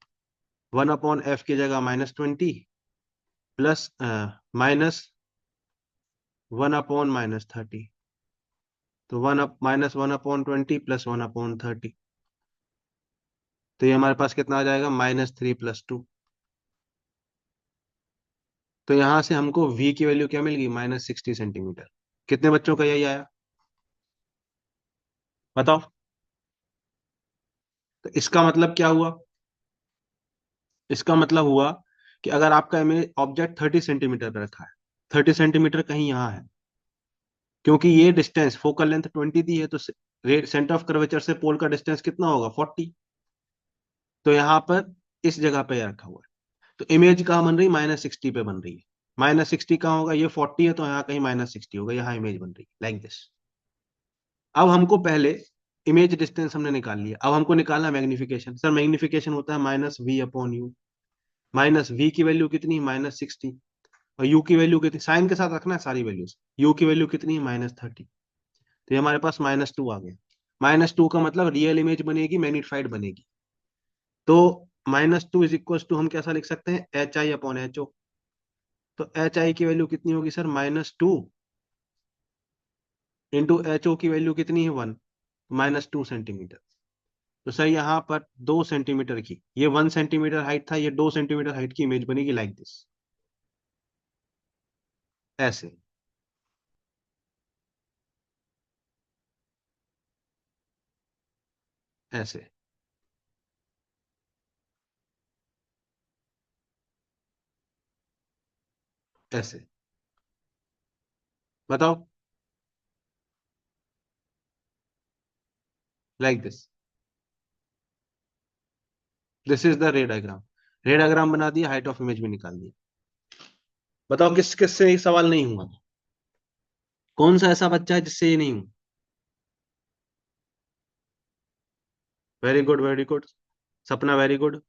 Speaker 1: 1/f की जगह -20 प्लस -1/-30। तो 1/-1/20 + 1/30। तो ये हमारे पास कितना आ जाएगा, -3 + 2। तो यहां से हमको v की वैल्यू क्या मिल गई, -60 सेंटीमीटर। कितने बच्चों का यही आया, बताओ। तो इसका मतलब क्या हुआ, इसका मतलब हुआ कि अगर आपका इमेज ऑब्जेक्ट 30 सेंटीमीटर पे रखा है, 30 सेंटीमीटर कहीं यहाँ है, क्योंकि ये डिस्टेंस फोकल लेंथ 20 दी है, तो सेंटर ऑफ कर्वेचर से पोल का डिस्टेंस कितना होगा, 40। तो यहाँ पर इस जगह पे रखा हुआ है। तो इमेज कहाँ बन रही, -60 पे बन रही है। -60 कहाँ होगा, ये 40 है तो यहाँ कहीं -60 होगा, यहाँ इमेज बन रही है लाइक दिस। अब हमको पहले इमेज डिस्टेंस हमने निकाल लिया, अब हमको निकालना मैग्निफिकेशन। सर मैग्निफिकेशन होता है -v/u। -v की वैल्यू कितनी, -60। और u की वैल्यू कितनी, साइन के साथ रखना है सारी वैल्यूज। u की वैल्यू कितनी है, -30। तो ये हमारे पास -2 आ गया। -2 का मतलब रियल इमेज बनेगी, मैग्निफाइड बनेगी। तो -2 = हम कैसा लिख सकते हैं, HI/HO। तो HI की वैल्यू कितनी होगी सर, -2 × HO की वैल्यू कितनी है, 1, -2 सेंटीमीटर। तो सर यहाँ पर 2 सेंटीमीटर की, ये 1 सेंटीमीटर हाइट था, ये 2 सेंटीमीटर हाइट की इमेज बनेगी लाइक दिस, ऐसे। ऐसे। ऐसे बताओ, लाइक दिस इज द रे डायग्राम। रे डायग्राम बना दिया, हाइट ऑफ इमेज भी निकाल दी। बताओ किस किस से ये सवाल नहीं हुआ? कौन सा ऐसा बच्चा है जिससे ये नहीं हुआ? Very good, very good. सपना, वेरी गुड।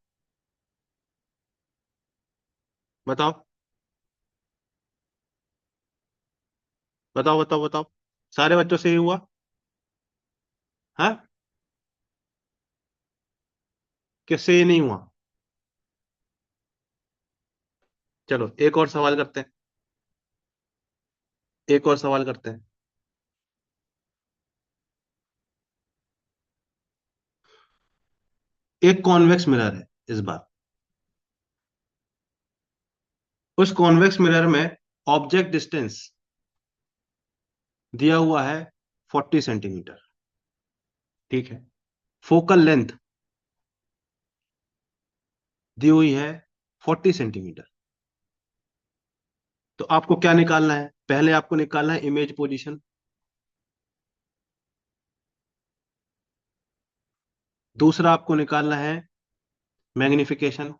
Speaker 1: बताओ बताओ बताओ बताओ, सारे बच्चों से ही हुआ? हाँ, किससे ये नहीं हुआ? चलो एक और सवाल करते हैं, एक और सवाल करते हैं। एक कॉन्वेक्स मिरर है इस बार। उस कॉन्वेक्स मिरर में ऑब्जेक्ट डिस्टेंस दिया हुआ है 40 सेंटीमीटर। ठीक है। फोकल लेंथ दी हुई है 40 सेंटीमीटर। तो आपको क्या निकालना है? पहले आपको निकालना है इमेज पोजीशन। दूसरा आपको निकालना है मैग्निफिकेशन।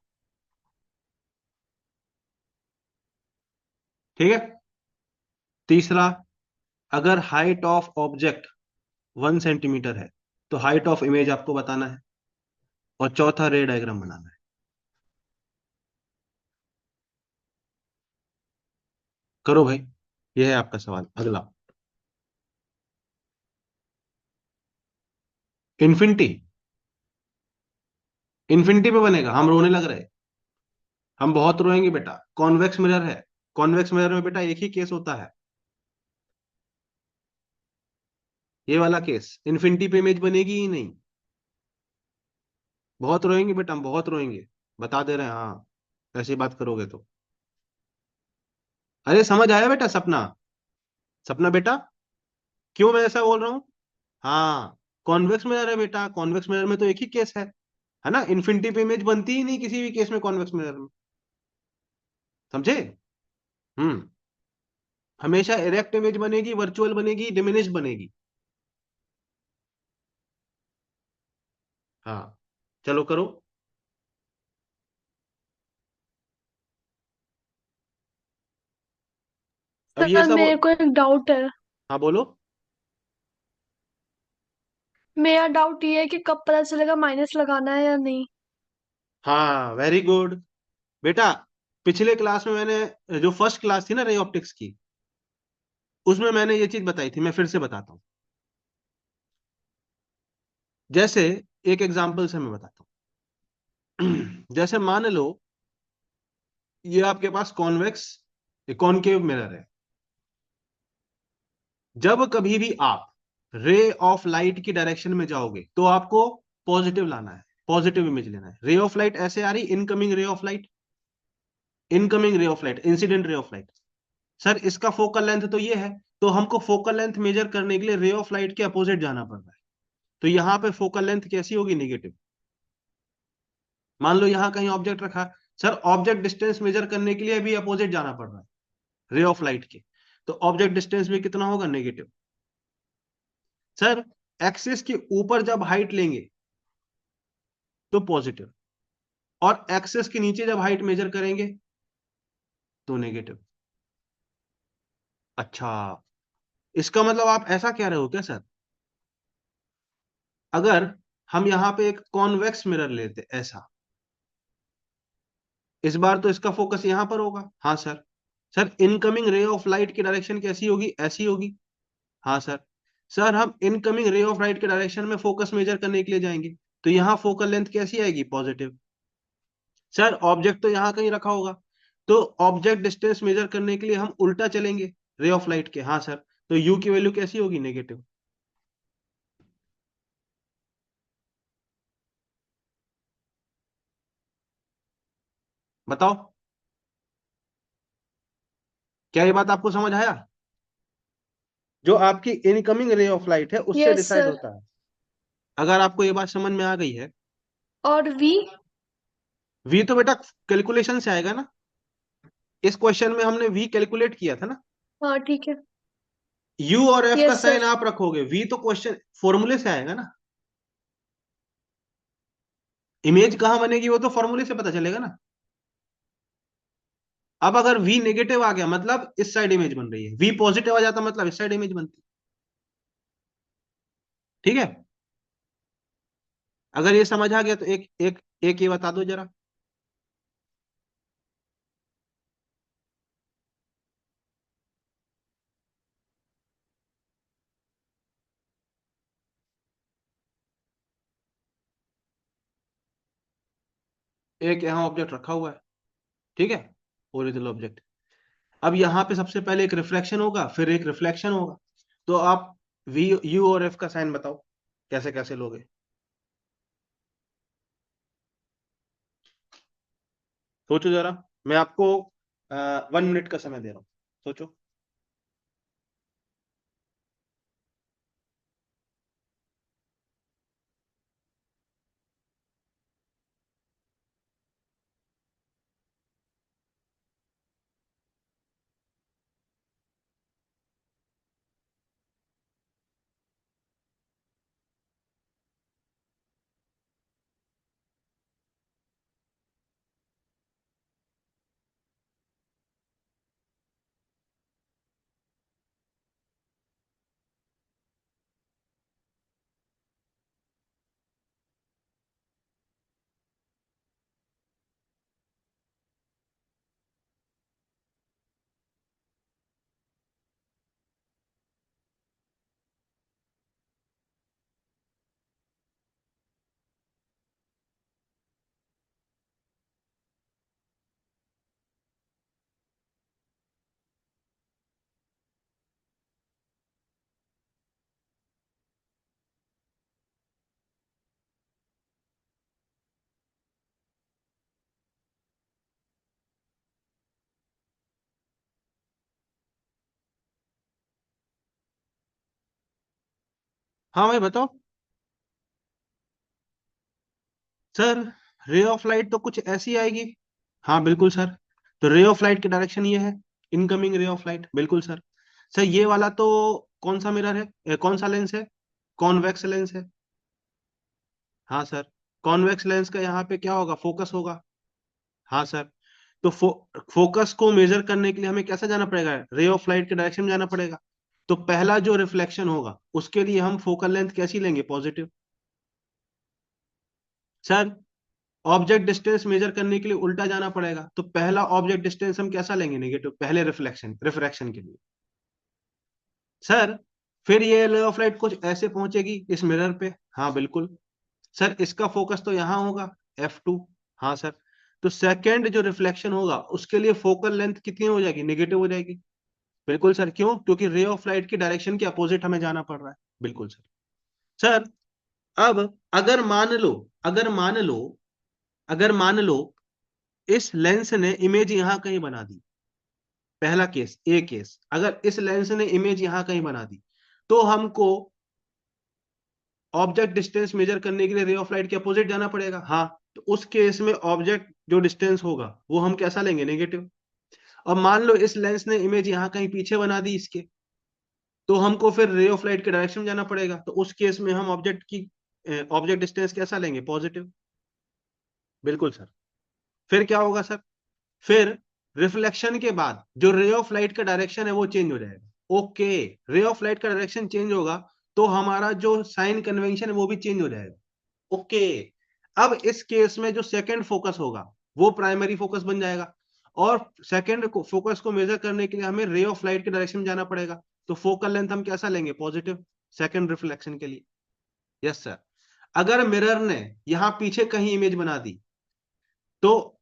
Speaker 1: ठीक है। तीसरा, अगर हाइट ऑफ ऑब्जेक्ट 1 सेंटीमीटर है तो हाइट ऑफ इमेज आपको बताना है। और चौथा, रे डायग्राम बनाना है। करो भाई, यह है आपका सवाल। अगला, इन्फिनिटी। इन्फिनिटी पे बनेगा? हम रोने लग रहे। हम बहुत रोएंगे बेटा। कॉन्वेक्स मिरर है। कॉन्वेक्स मिरर में बेटा एक ही केस होता है, ये वाला केस। इन्फिनिटी पे इमेज बनेगी ही नहीं। बहुत रोएंगे बेटा, हम बहुत रोएंगे। बता दे रहे हैं, हाँ। ऐसी बात करोगे तो। अरे समझ आया बेटा? सपना, सपना बेटा, क्यों मैं ऐसा बोल रहा हूँ? हाँ, कॉन्वेक्स मिरर है बेटा। कॉन्वेक्स मिरर में तो एक ही केस है ना? इन्फिनिटी पे इमेज बनती ही नहीं किसी भी केस में कॉन्वेक्स मिरर में। समझे? हम्म। हमेशा इरेक्ट इमेज बनेगी, वर्चुअल बनेगी, डिमिनिश्ड बनेगी। हाँ, चलो करो। अब ये
Speaker 2: सर
Speaker 1: सब।
Speaker 2: मेरे को एक डाउट है।
Speaker 1: हाँ बोलो।
Speaker 2: मेरा डाउट ये है कि कब पता चलेगा माइनस लगाना है या नहीं।
Speaker 1: हाँ, वेरी गुड बेटा। पिछले क्लास में मैंने, जो फर्स्ट क्लास थी ना रे ऑप्टिक्स की, उसमें मैंने ये चीज बताई थी। मैं फिर से बताता हूँ। जैसे एक एग्जांपल से मैं बताता हूँ। जैसे मान लो ये आपके पास कॉन्वेक्स कॉनकेव मिरर है। जब कभी भी आप रे ऑफ लाइट की डायरेक्शन में जाओगे तो आपको पॉजिटिव लाना है, पॉजिटिव इमेज लेना है। रे ऑफ लाइट ऐसे आ रही, इनकमिंग रे ऑफ लाइट, इनकमिंग रे of light, incident ray of light. Sir इसका फोकल लेंथ तो ये है, तो हमको फोकल लेंथ मेजर करने के लिए रे ऑफ लाइट के अपोजिट जाना पड़ रहा है। तो यहां पे फोकल लेंथ कैसी होगी? नेगेटिव। मान लो यहां कहीं ऑब्जेक्ट रखा, सर ऑब्जेक्ट डिस्टेंस मेजर करने के लिए भी अपोजिट जाना पड़ रहा है रे ऑफ लाइट के। तो ऑब्जेक्ट डिस्टेंस भी कितना होगा? नेगेटिव। सर एक्सिस के ऊपर जब हाइट लेंगे तो पॉजिटिव, और एक्सिस के नीचे जब हाइट मेजर करेंगे तो नेगेटिव। अच्छा, इसका मतलब आप ऐसा कह रहे हो क्या सर? अगर हम यहां पे एक कॉन्वेक्स मिरर लेते ऐसा, इस बार तो इसका फोकस यहां पर होगा। हाँ सर। सर इनकमिंग रे ऑफ लाइट की डायरेक्शन कैसी होगी? ऐसी होगी। हाँ सर। सर हम इनकमिंग रे ऑफ लाइट के डायरेक्शन में फोकस मेजर करने के लिए जाएंगे तो यहाँ फोकल लेंथ कैसी आएगी? पॉजिटिव। सर ऑब्जेक्ट तो यहाँ कहीं रखा होगा, तो ऑब्जेक्ट डिस्टेंस मेजर करने के लिए हम उल्टा चलेंगे रे ऑफ लाइट के। हाँ सर। तो यू की वैल्यू कैसी होगी? नेगेटिव। बताओ, क्या ये बात आपको समझ आया? जो आपकी इनकमिंग रे ऑफ लाइट है उससे
Speaker 2: यस
Speaker 1: डिसाइड
Speaker 2: सर।
Speaker 1: होता है। अगर आपको ये बात समझ में आ गई है।
Speaker 2: और वी?
Speaker 1: वी तो बेटा कैलकुलेशन से आएगा ना, इस क्वेश्चन में हमने वी कैलकुलेट किया था ना।
Speaker 2: हाँ ठीक है।
Speaker 1: यू और एफ का
Speaker 2: यस
Speaker 1: साइन
Speaker 2: सर।
Speaker 1: आप रखोगे, वी तो क्वेश्चन फॉर्मूले से आएगा ना। इमेज कहाँ बनेगी वो तो फॉर्मूले से पता चलेगा ना। अब अगर वी नेगेटिव आ गया मतलब इस साइड इमेज बन रही है, वी पॉजिटिव आ जाता मतलब इस साइड इमेज बनती। ठीक है, अगर ये समझ आ गया तो एक एक एक ये बता दो जरा। एक यहाँ ऑब्जेक्ट रखा हुआ है, ठीक है, ओरिजिनल ऑब्जेक्ट। अब यहाँ पे सबसे पहले एक रिफ्लेक्शन होगा, फिर एक रिफ्लेक्शन होगा। तो आप वी यू और एफ का साइन बताओ, कैसे कैसे लोगे। सोचो जरा, मैं आपको 1 मिनट का समय दे रहा हूँ, सोचो। हाँ भाई बताओ। सर रे ऑफ लाइट तो कुछ ऐसी आएगी। हाँ बिल्कुल सर। तो रे ऑफ लाइट की डायरेक्शन ये है, इनकमिंग रे ऑफ लाइट, बिल्कुल सर। सर ये वाला तो कौन सा मिरर है, कौन सा लेंस है, कॉन्वेक्स लेंस है। हाँ सर, कॉन्वेक्स लेंस का यहाँ पे क्या होगा, फोकस होगा। हाँ सर। तो फोकस को मेजर करने के लिए हमें कैसा जाना पड़ेगा, रे ऑफ लाइट के डायरेक्शन में जाना पड़ेगा। तो पहला जो रिफ्लेक्शन होगा उसके लिए हम फोकल लेंथ कैसी लेंगे, positive. Sir object distance measure करने के लिए उल्टा जाना पड़ेगा, तो पहला ऑब्जेक्ट डिस्टेंस हम कैसा लेंगे, नेगेटिव, पहले रिफ्लेक्शन रिफ्रैक्शन के लिए। सर फिर ये रे ऑफ लाइट कुछ ऐसे पहुंचेगी इस मिरर पे। हाँ बिल्कुल। सर इसका फोकस तो यहाँ होगा, F2। हाँ सर। तो सेकंड जो रिफ्लेक्शन होगा उसके लिए फोकल लेंथ कितनी हो जाएगी, नेगेटिव हो जाएगी। बिल्कुल सर, क्यों, क्योंकि रे ऑफ लाइट की डायरेक्शन के अपोजिट हमें जाना पड़ रहा है। बिल्कुल सर। सर अब अगर मान लो, अगर मान लो, अगर मान लो इस लेंस ने इमेज यहां कहीं बना दी। पहला केस, ए केस, अगर इस लेंस ने इमेज यहां कहीं बना दी, तो हमको ऑब्जेक्ट डिस्टेंस मेजर करने के लिए रे ऑफ लाइट के अपोजिट जाना पड़ेगा। हाँ, तो उस केस में ऑब्जेक्ट जो डिस्टेंस होगा वो हम कैसा लेंगे, नेगेटिव। अब मान लो इस लेंस ने इमेज यहां कहीं पीछे बना दी इसके, तो हमको फिर रे ऑफ लाइट के डायरेक्शन में जाना पड़ेगा, तो उस केस में हम ऑब्जेक्ट डिस्टेंस कैसा लेंगे, पॉजिटिव। बिल्कुल सर। फिर क्या होगा सर, फिर रिफ्लेक्शन के बाद जो रे ऑफ लाइट का डायरेक्शन है वो चेंज हो जाएगा। ओके, रे ऑफ लाइट का डायरेक्शन चेंज होगा तो हमारा जो साइन कन्वेंशन है वो भी चेंज हो जाएगा। ओके। अब इस केस में जो सेकंड फोकस होगा वो प्राइमरी फोकस बन जाएगा, और सेकंड फोकस को मेजर करने के लिए हमें रे ऑफ लाइट के डायरेक्शन में जाना पड़ेगा। तो फोकल लेंथ हम कैसा लेंगे, पॉजिटिव, सेकंड रिफ्लेक्शन के लिए। Yes sir. अगर मिरर ने यहां पीछे कहीं इमेज बना दी, तो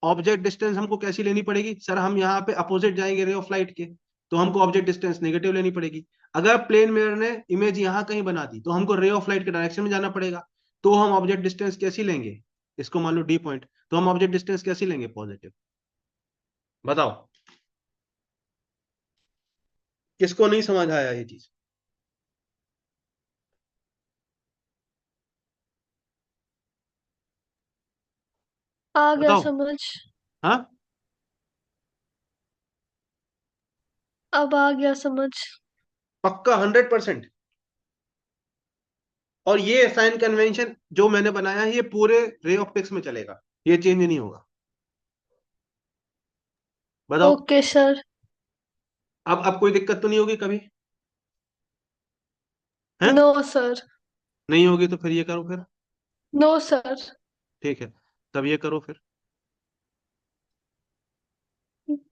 Speaker 1: ऑब्जेक्ट डिस्टेंस हमको कैसी लेनी पड़ेगी, सर हम यहाँ पे अपोजिट जाएंगे रे ऑफ लाइट के, तो हमको ऑब्जेक्ट डिस्टेंस नेगेटिव लेनी पड़ेगी। अगर प्लेन मिरर ने इमेज यहाँ कहीं बना दी तो हमको रे ऑफ लाइट के डायरेक्शन में जाना पड़ेगा, तो हम ऑब्जेक्ट डिस्टेंस कैसी लेंगे, इसको मान लो डी पॉइंट, तो हम ऑब्जेक्ट डिस्टेंस कैसी लेंगे, पॉजिटिव। बताओ किसको नहीं समझ आया ये चीज।
Speaker 2: आ गया
Speaker 1: बताओ।
Speaker 2: समझ।
Speaker 1: हाँ,
Speaker 2: अब आ गया समझ।
Speaker 1: पक्का 100%। और ये साइन कन्वेंशन जो मैंने बनाया है ये पूरे रे ऑप्टिक्स में चलेगा, ये चेंज नहीं होगा। बताओ।
Speaker 2: Okay sir.
Speaker 1: अब कोई दिक्कत तो नहीं होगी कभी? है?
Speaker 2: No sir.
Speaker 1: नहीं होगी तो फिर ये करो फिर।
Speaker 2: No sir.
Speaker 1: ठीक है, तब ये करो फिर।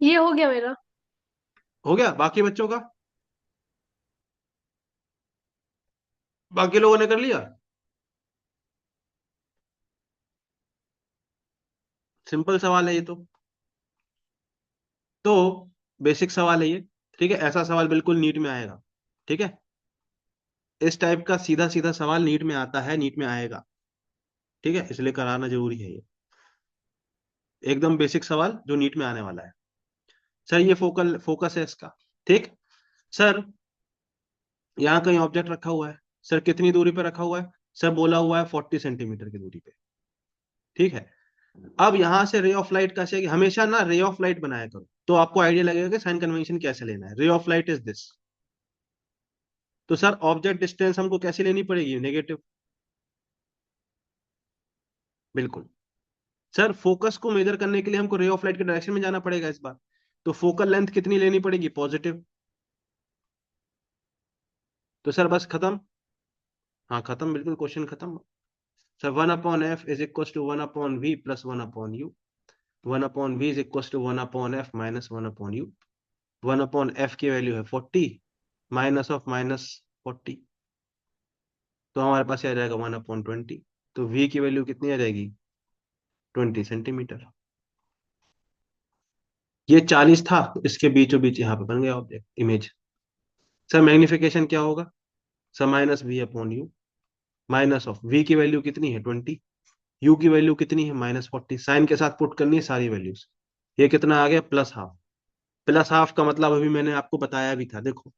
Speaker 2: ये हो गया मेरा।
Speaker 1: हो गया बाकी बच्चों का? बाकी लोगों ने कर लिया? सिंपल सवाल है ये तो बेसिक सवाल है ये। ठीक है, ऐसा सवाल बिल्कुल नीट में आएगा। ठीक है, इस टाइप का सीधा सीधा सवाल नीट में आता है, नीट में आएगा। ठीक है, इसलिए कराना जरूरी है ये। एकदम बेसिक सवाल जो नीट में आने वाला है। सर ये फोकस है इसका। ठीक। सर यहाँ कहीं ऑब्जेक्ट रखा हुआ है। सर कितनी दूरी पे रखा हुआ है? सर बोला हुआ है 40 सेंटीमीटर की दूरी पे। ठीक है। अब यहां से रे ऑफ लाइट कैसे, हमेशा ना रे ऑफ लाइट बनाया करो तो आपको आइडिया लगेगा कि साइन कन्वेंशन कैसे लेना है। रे ऑफ लाइट इज दिस। तो सर ऑब्जेक्ट डिस्टेंस हमको कैसे लेनी पड़ेगी? नेगेटिव। बिल्कुल। सर फोकस को मेजर करने के लिए हमको रे ऑफ लाइट के डायरेक्शन में जाना पड़ेगा इस बार। तो फोकल लेंथ कितनी लेनी पड़ेगी? पॉजिटिव। तो सर बस खत्म। हाँ खत्म, बिल्कुल क्वेश्चन खत्म। Sir 1/f is equal to 1/v plus 1/u। 1/v is equal to 1/f minus 1/u। 1/f की वैल्यू है 40, माइनस ऑफ माइनस 40, तो हमारे पास आ जाएगा 1/20। तो v की वैल्यू कितनी आ जाएगी? 20 सेंटीमीटर। ये 40 था, इसके बीचों बीच यहाँ पे बन गया ऑब्जेक्ट इमेज। सर मैग्निफिकेशन क्या होगा? Sir minus v/u, minus of v की वैल्यू कितनी है? 20, u की वैल्यू कितनी है? -40। साइन के साथ पुट करनी है सारी वैल्यूज। ये कितना आ गया? Plus half. प्लस हाफ का मतलब अभी मैंने आपको बताया भी था, देखो।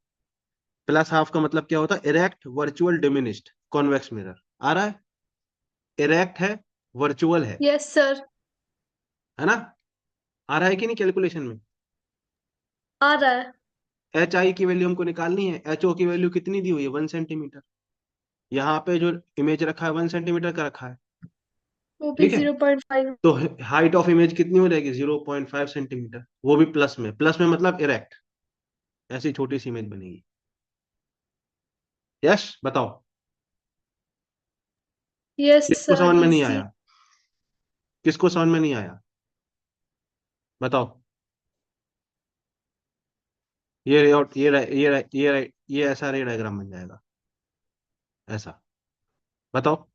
Speaker 1: प्लस हाफ का मतलब क्या होता है? Erect virtual diminished convex mirror. आ रहा है? इरेक्ट है, वर्चुअल
Speaker 2: यस सर।
Speaker 1: है ना? आ रहा है कि नहीं कैलकुलेशन में?
Speaker 2: आ रहा है।
Speaker 1: एच आई की वैल्यू हमको निकालनी है। एच ओ की वैल्यू कितनी दी हुई है? 1 सेंटीमीटर। यहाँ पे जो इमेज रखा है 1 सेंटीमीटर का रखा है।
Speaker 2: वो भी
Speaker 1: ठीक है,
Speaker 2: 0.5।
Speaker 1: तो हाइट ऑफ इमेज कितनी हो जाएगी? 0.5 सेंटीमीटर, वो भी प्लस में। प्लस में मतलब इरेक्ट, ऐसी छोटी सी इमेज बनेगी। यस, बताओ।
Speaker 2: यस
Speaker 1: किसको
Speaker 2: सर
Speaker 1: समझ में नहीं
Speaker 2: इजी।
Speaker 1: आया? किसको समझ में नहीं आया? बताओ। ये रे ये रे, ये रे, ये रे, ये ऐसा रे डायग्राम बन जाएगा, ऐसा। बताओ।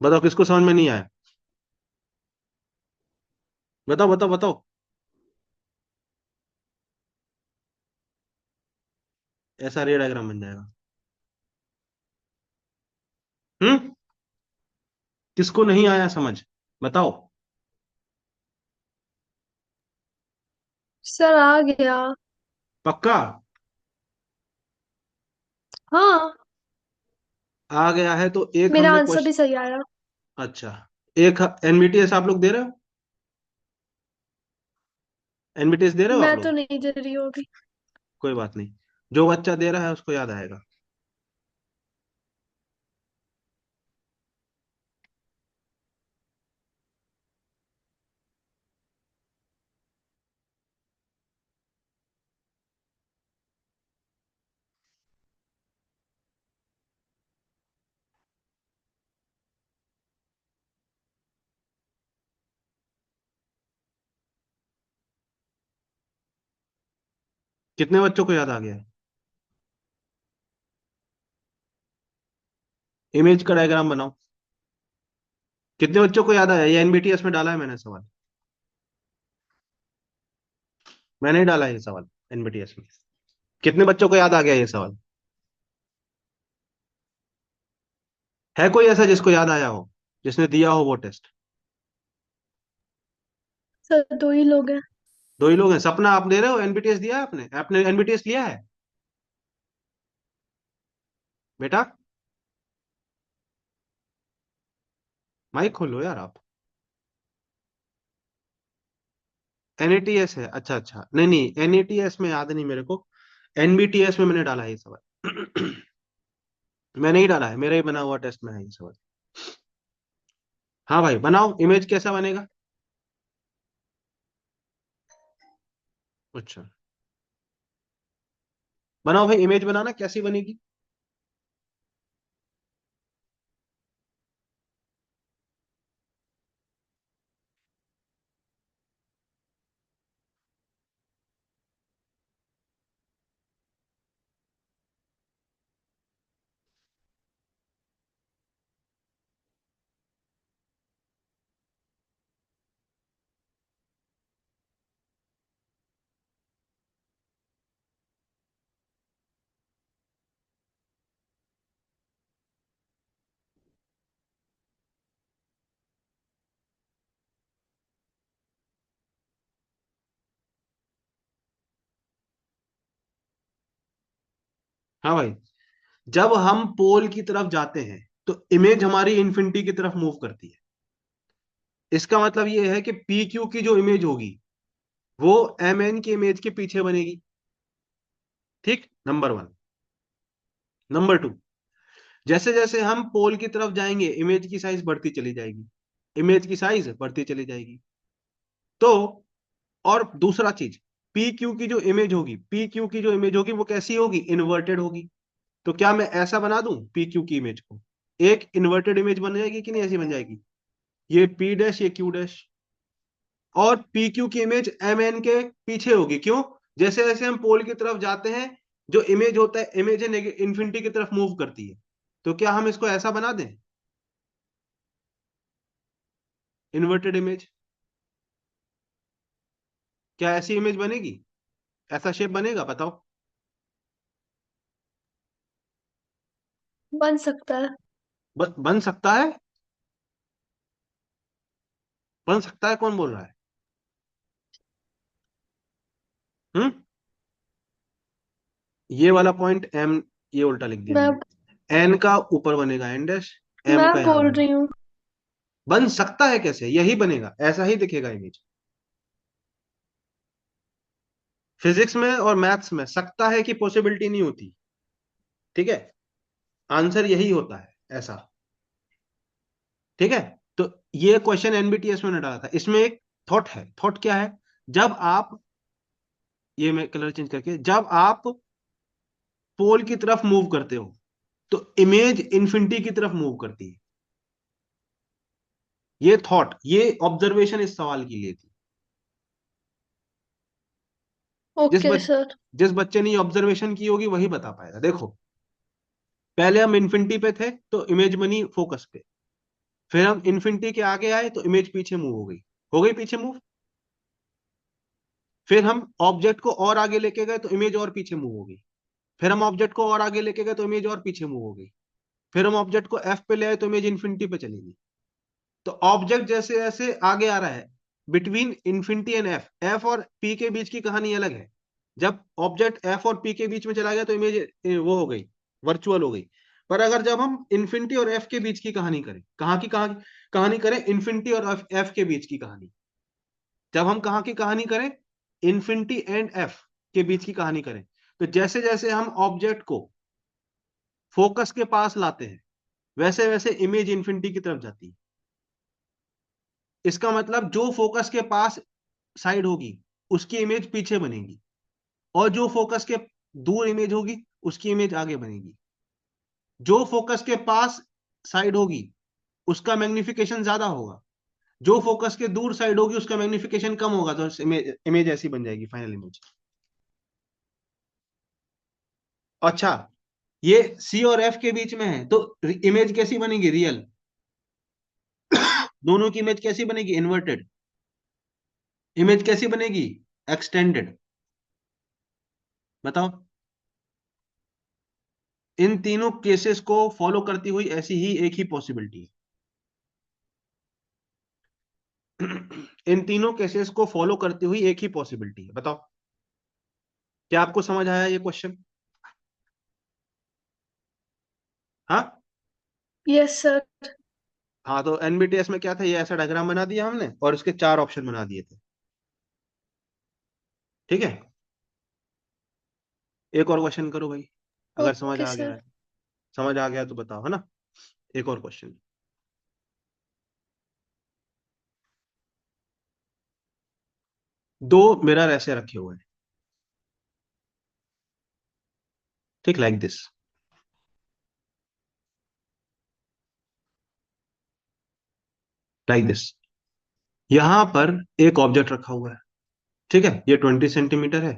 Speaker 1: बताओ किसको समझ में नहीं आया? बताओ बताओ बताओ। ऐसा रे डायग्राम बन जाएगा। हम्म। किसको नहीं आया समझ? बताओ।
Speaker 2: सर आ गया।
Speaker 1: पक्का?
Speaker 2: हाँ।
Speaker 1: आ गया है तो एक
Speaker 2: मेरा
Speaker 1: हमने
Speaker 2: आंसर भी
Speaker 1: क्वेश्चन।
Speaker 2: सही आया।
Speaker 1: अच्छा, एक एनबीटीएस आप लोग दे रहे हो? एनबीटीएस दे रहे हो आप
Speaker 2: मैं तो
Speaker 1: लोग?
Speaker 2: नहीं दे रही हूँ अभी।
Speaker 1: कोई बात नहीं, जो बच्चा दे रहा है उसको याद आएगा। कितने बच्चों को याद आ गया है? इमेज का डायग्राम बनाओ। कितने बच्चों को याद आया? ये एनबीटीएस में डाला है मैंने सवाल। मैंने ही डाला है ये सवाल एनबीटीएस में। कितने बच्चों को याद आ गया ये सवाल? है कोई ऐसा जिसको याद आया हो, जिसने दिया हो वो टेस्ट?
Speaker 2: सर दो ही लोग हैं।
Speaker 1: दो ही लोग हैं। सपना आप दे रहे हो? एनबीटीएस दिया है आपने? आपने एनबीटीएस लिया है बेटा? माइक खोलो यार आप। एनएटीएस है, अच्छा अच्छा, नहीं नहीं, एनएटीएस में याद नहीं मेरे को, एनबीटीएस में मैंने डाला है ये सवाल। मैंने ही डाला है, मेरा ही बना हुआ टेस्ट में है ये सवाल। हाँ भाई बनाओ, इमेज कैसा बनेगा? अच्छा, बनाओ भाई, इमेज बनाना कैसी बनेगी? हाँ भाई, जब हम पोल की तरफ जाते हैं तो इमेज हमारी इन्फिनिटी की तरफ मूव करती है। इसका मतलब ये है कि पी क्यू की जो इमेज होगी वो एम एन की इमेज के पीछे बनेगी। ठीक, नंबर वन। नंबर टू, जैसे जैसे हम पोल की तरफ जाएंगे इमेज की साइज बढ़ती चली जाएगी, इमेज की साइज बढ़ती चली जाएगी। तो और दूसरा चीज, पी क्यू की जो इमेज होगी, पी क्यू की जो इमेज होगी वो कैसी होगी? इन्वर्टेड होगी। तो क्या मैं ऐसा बना दूं पी क्यू की इमेज को, एक इन्वर्टेड इमेज बन जाएगी कि नहीं, ऐसी बन जाएगी? ये पी डैश, ये क्यू डैश, और पी क्यू की इमेज एम एन के पीछे होगी। क्यों? जैसे जैसे हम पोल की तरफ जाते हैं, जो इमेज होता है, इमेज है इन्फिनिटी की तरफ मूव करती है। तो क्या हम इसको ऐसा बना दें, इन्वर्टेड इमेज? क्या ऐसी इमेज बनेगी? ऐसा शेप बनेगा, बताओ?
Speaker 2: बन सकता है।
Speaker 1: बन सकता है? बन सकता है कौन बोल रहा है? हम्म, ये वाला पॉइंट एम, ये उल्टा लिख दिया
Speaker 2: मैं
Speaker 1: मैंने, एन का ऊपर बनेगा एन डैश, एम
Speaker 2: मैं
Speaker 1: का यहां
Speaker 2: बोल
Speaker 1: बनेगा।
Speaker 2: रही हूँ।
Speaker 1: बन सकता है कैसे? यही बनेगा, ऐसा ही दिखेगा इमेज। फिजिक्स में और मैथ्स में सकता है की पॉसिबिलिटी नहीं होती। ठीक है, आंसर यही होता है, ऐसा। ठीक है, तो ये क्वेश्चन एनबीटीएस में डाला था, इसमें एक थॉट है। थॉट क्या है? जब आप, ये मैं कलर चेंज करके, जब आप पोल की तरफ मूव करते हो तो इमेज इन्फिनिटी की तरफ मूव करती है। ये थॉट, ये ऑब्जर्वेशन इस सवाल की लिए थी। जिस
Speaker 2: ओके
Speaker 1: बच,
Speaker 2: सर।
Speaker 1: जिस बच्चे ने ये ऑब्जर्वेशन की होगी वही बता पाएगा। देखो, पहले हम इन्फिनिटी पे थे तो इमेज बनी फोकस पे, फिर हम इन्फिनिटी के आगे आए तो इमेज पीछे मूव हो गई पीछे मूव। फिर हम ऑब्जेक्ट को और आगे लेके गए तो इमेज और पीछे मूव हो गई। फिर हम ऑब्जेक्ट को और आगे लेके गए तो इमेज और पीछे मूव हो गई। फिर हम ऑब्जेक्ट को एफ पे ले आए तो इमेज इन्फिनिटी पे चली गई। तो ऑब्जेक्ट जैसे जैसे आगे आ रहा है, between infinity and F, F और पी के बीच की कहानी अलग है। जब ऑब्जेक्ट एफ और पी के बीच में चला गया तो इमेज वो हो गई, वर्चुअल हो गई। पर अगर जब हम इन्फिनिटी और एफ के बीच की कहानी करें, कहाँ की कहानी करें, इन्फिनिटी और एफ के बीच की कहानी, जब हम कहाँ की कहानी करें, इन्फिनिटी एंड एफ के बीच की कहानी करें, तो जैसे जैसे हम ऑब्जेक्ट को फोकस के पास लाते हैं वैसे वैसे इमेज इन्फिनिटी की तरफ जाती है। इसका मतलब जो फोकस के पास साइड होगी उसकी इमेज पीछे बनेगी, और जो फोकस के दूर इमेज होगी उसकी इमेज आगे बनेगी। जो फोकस के पास साइड होगी उसका मैग्निफिकेशन ज्यादा होगा, जो फोकस के दूर साइड होगी उसका मैग्निफिकेशन कम होगा, तो इमेज ऐसी बन जाएगी, फाइनल इमेज। अच्छा, ये सी और एफ के बीच में है तो इमेज कैसी बनेगी? रियल। दोनों की इमेज कैसी बनेगी? इन्वर्टेड। इमेज कैसी बनेगी? एक्सटेंडेड। बताओ। इन तीनों केसेस को फॉलो करती हुई ऐसी ही एक ही पॉसिबिलिटी है। इन तीनों केसेस को फॉलो करती हुई एक ही पॉसिबिलिटी है। बताओ, क्या आपको समझ आया ये क्वेश्चन? हाँ,
Speaker 2: यस सर।
Speaker 1: हाँ, तो एनबीटीएस में क्या था, ये ऐसा डायग्राम बना दिया हमने और इसके चार ऑप्शन बना दिए थे। ठीक है, एक और क्वेश्चन करो भाई, अगर समझ
Speaker 2: ओके
Speaker 1: आ गया
Speaker 2: सर।
Speaker 1: है। समझ आ गया तो बताओ, है ना। एक और क्वेश्चन। दो मिरर ऐसे रखे हुए हैं, ठीक, लाइक दिस, लाइक दिस। यहां पर एक ऑब्जेक्ट रखा हुआ है, ठीक है, ये 20 सेंटीमीटर है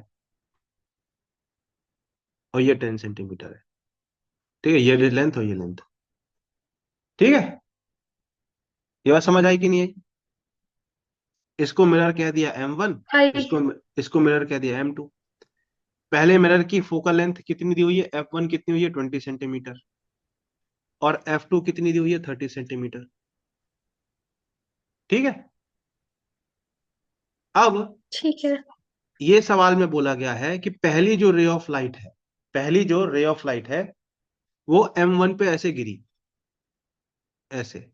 Speaker 1: और ये 10 सेंटीमीटर है। ठीक है, ये लेंथ और ये लेंथ। ठीक है, ये बात समझ आई कि नहीं आई। इसको मिरर कह दिया M1,
Speaker 2: आई।
Speaker 1: इसको इसको मिरर कह दिया M2। पहले मिरर की फोकल लेंथ कितनी दी हुई है, F1 कितनी हुई है, 20 सेंटीमीटर, और F2 कितनी दी हुई है, 30 सेंटीमीटर। ठीक है, अब
Speaker 2: ठीक है।
Speaker 1: ये सवाल में बोला गया है कि पहली जो रे ऑफ लाइट है, पहली जो रे ऑफ लाइट है वो M1 पे ऐसे गिरी, ऐसे।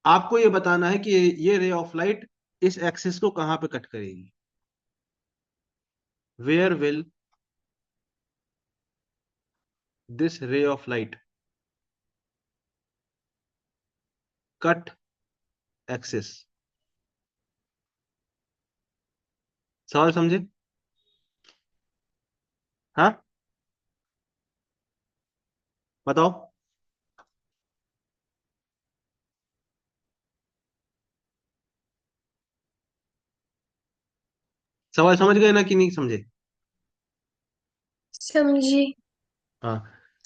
Speaker 1: आपको ये बताना है कि ये रे ऑफ लाइट इस एक्सिस को कहां पे कट करेगी। Where will this ray of light cut axis. सवाल समझे। हाँ, बताओ। सवाल समझ गए ना कि नहीं समझे।
Speaker 2: समझी।
Speaker 1: हाँ,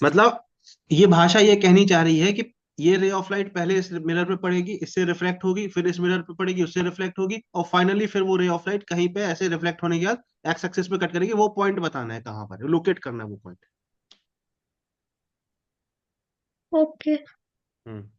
Speaker 1: मतलब ये भाषा ये कहनी चाह रही है कि ये रे ऑफ लाइट पहले इस मिरर पे पड़ेगी, इससे रिफ्लेक्ट होगी, फिर इस मिरर पे पड़ेगी, उससे रिफ्लेक्ट होगी, और फाइनली फिर वो रे ऑफ लाइट कहीं पे ऐसे रिफ्लेक्ट होने के बाद एक्स एक्सिस पे कट करेगी। वो पॉइंट बताना है कहाँ पर, लोकेट करना है वो पॉइंट।
Speaker 2: ओके।
Speaker 1: हम्म।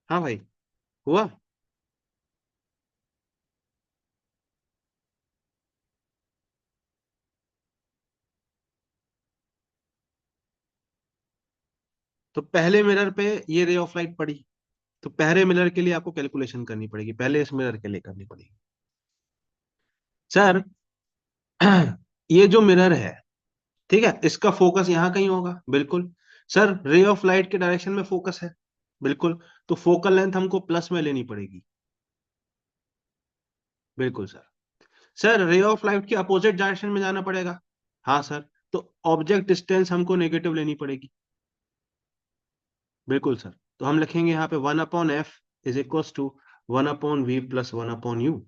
Speaker 1: हाँ भाई, हुआ। तो पहले मिरर पे ये रे ऑफ लाइट पड़ी, तो पहले मिरर के लिए आपको कैलकुलेशन करनी पड़ेगी, पहले इस मिरर के लिए करनी पड़ेगी। सर ये जो मिरर है, ठीक है, इसका फोकस यहां कहीं होगा, बिल्कुल। सर रे ऑफ लाइट के डायरेक्शन में फोकस है, बिल्कुल। तो फोकल लेंथ हमको प्लस में लेनी पड़ेगी, बिल्कुल सर। सर रे ऑफ लाइट के अपोजिट डायरेक्शन में जाना पड़ेगा, हाँ सर। तो ऑब्जेक्ट डिस्टेंस हमको नेगेटिव लेनी पड़ेगी, बिल्कुल सर। तो हम लिखेंगे यहाँ पे 1/f is equal to 1/v plus 1/u।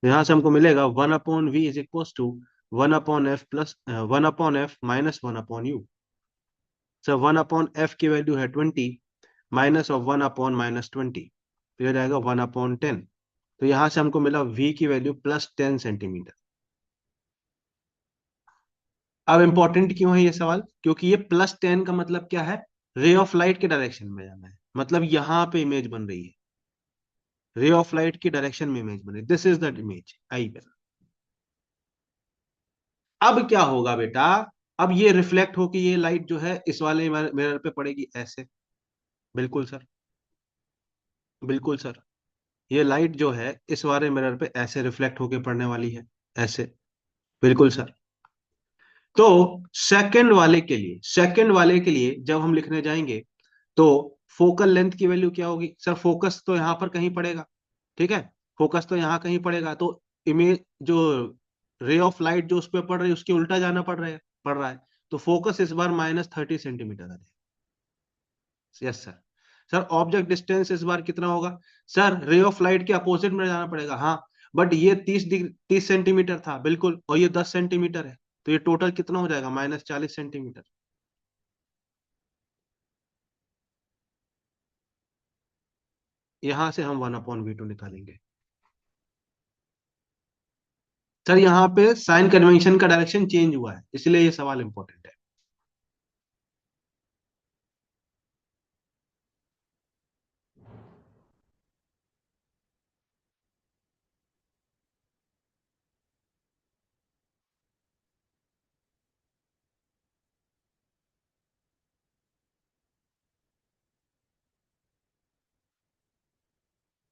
Speaker 1: यहां से हमको मिलेगा 1/v is equal to 1/f plus 1/f minus 1/u। Sir 1/f की वैल्यू है 20, माइनस ऑफ 1/-20, तो ये जाएगा 1/10। तो यहां से हमको मिला v की वैल्यू +10 सेंटीमीटर। अब इंपॉर्टेंट क्यों है ये सवाल, क्योंकि ये +10 का मतलब क्या है, रे ऑफ लाइट के डायरेक्शन में जाना है, मतलब यहां पे इमेज बन रही है, रे ऑफ लाइट की डायरेक्शन में इमेज बन रही है, this is the image I पे। अब क्या होगा बेटा, अब ये रिफ्लेक्ट होके ये लाइट जो है इस वाले मिरर पे पड़ेगी ऐसे, बिल्कुल सर, बिल्कुल सर। ये लाइट जो है इस वाले मिरर पे ऐसे रिफ्लेक्ट होके पड़ने वाली है, ऐसे, बिल्कुल सर। तो सेकंड वाले के लिए जब हम लिखने जाएंगे, तो फोकल लेंथ की वैल्यू क्या होगी, सर फोकस तो यहां पर कहीं पड़ेगा, ठीक है, फोकस तो यहां कहीं पड़ेगा, तो इमेज जो रे ऑफ लाइट जो उस पर पड़ रही है उसके उल्टा जाना पड़ रहा है। तो फोकस इस बार -30 सेंटीमीटर आ जाएगा। Yes sir. Sir object distance इस बार कितना होगा, सर रे ऑफ लाइट के अपोजिट में जाना पड़ेगा, हाँ। बट ये 30 सेंटीमीटर था, बिल्कुल, और ये 10 सेंटीमीटर है, तो ये टोटल कितना हो जाएगा, -40 सेंटीमीटर। यहां से हम 1/v2 निकालेंगे। सर यहाँ पे साइन कन्वेंशन का डायरेक्शन चेंज हुआ है, इसलिए ये सवाल इंपॉर्टेंट है।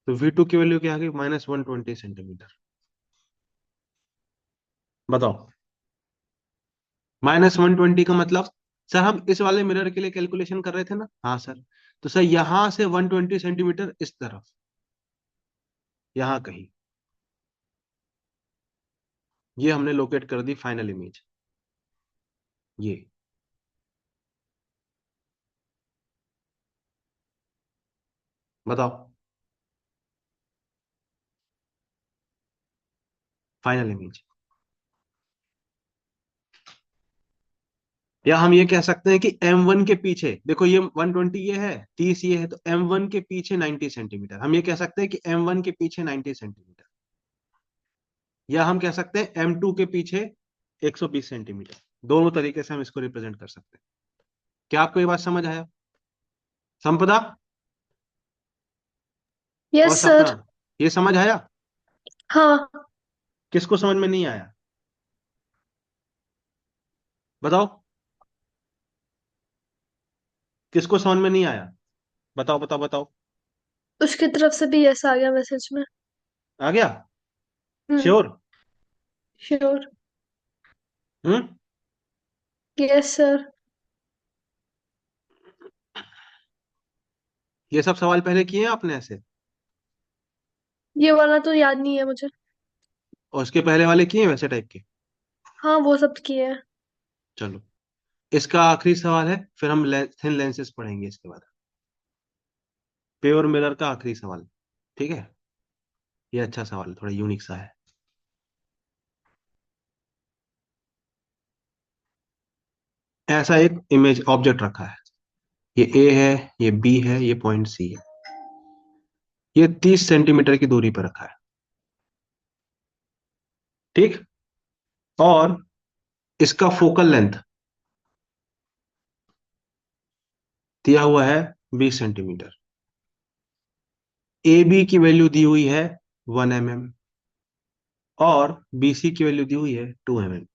Speaker 1: तो V2 की वैल्यू क्या आ गई, -120 सेंटीमीटर। बताओ, -120 का मतलब, सर हम इस वाले मिरर के लिए कैलकुलेशन कर रहे थे ना, हाँ सर। तो सर यहां से 120 सेंटीमीटर इस तरफ, यहां कहीं, ये हमने लोकेट कर दी फाइनल इमेज, ये। बताओ, फाइनल इमेज। या हम ये कह सकते हैं कि M1 के पीछे देखो, ये 120 ये है, 30 ये है, तो M1 के पीछे 90 सेंटीमीटर, हम ये कह सकते हैं कि M1 के पीछे 90 सेंटीमीटर। या हम कह सकते हैं M2 के पीछे 120 सेंटीमीटर। दोनों तरीके से हम इसको रिप्रेजेंट कर सकते हैं। क्या आपको ये बात समझ आया, संपदा और
Speaker 2: यस
Speaker 1: सपना,
Speaker 2: सर।
Speaker 1: ये समझ आया?
Speaker 2: हाँ।
Speaker 1: किसको समझ में नहीं आया, बताओ, किसको समझ में नहीं आया, बताओ बताओ बताओ।
Speaker 2: उसकी तरफ से भी यस आ गया मैसेज में।
Speaker 1: आ गया,
Speaker 2: hmm.
Speaker 1: Sure?
Speaker 2: Sure.
Speaker 1: Hmm.
Speaker 2: Yes sir.
Speaker 1: ये सब सवाल पहले किए हैं आपने ऐसे,
Speaker 2: ये वाला तो याद नहीं है मुझे।
Speaker 1: और उसके पहले वाले किए हैं वैसे टाइप के?
Speaker 2: हाँ वो सब किए हैं।
Speaker 1: चलो, इसका आखिरी सवाल है, फिर हम थिन लेंसेज पढ़ेंगे इसके बाद। प्योर मिरर का आखिरी सवाल, ठीक है। ये अच्छा सवाल है, थोड़ा यूनिक सा है। ऐसा एक इमेज ऑब्जेक्ट रखा है, ये ए है, ये बी है, ये पॉइंट सी है, ये 30 सेंटीमीटर की दूरी पर रखा है, ठीक। और इसका फोकल लेंथ दिया हुआ है 20 सेंटीमीटर। ए बी की वैल्यू दी हुई है 1 mm और बी सी की वैल्यू दी हुई है 2 mm।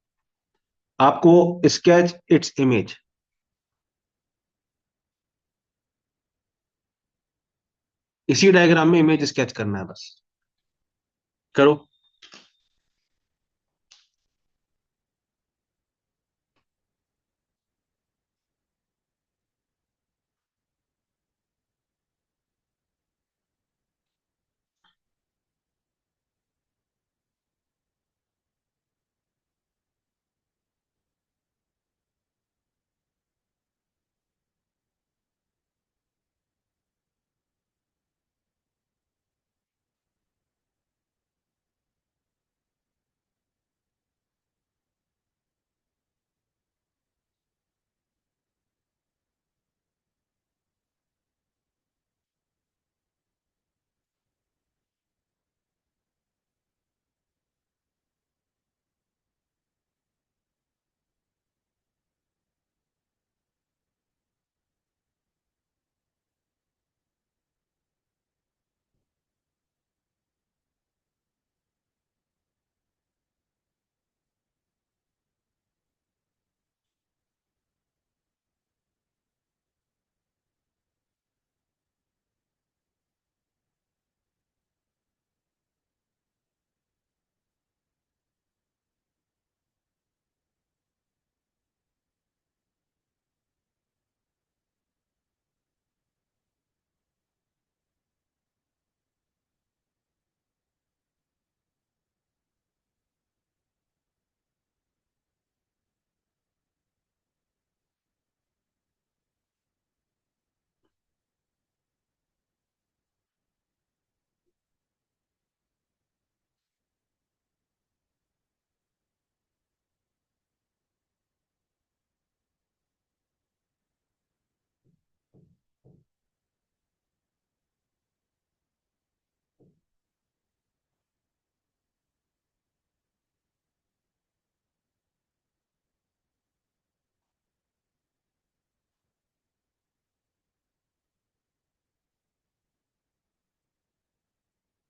Speaker 1: आपको स्केच इट्स इमेज, इसी डायग्राम में इमेज स्केच करना है बस। करो।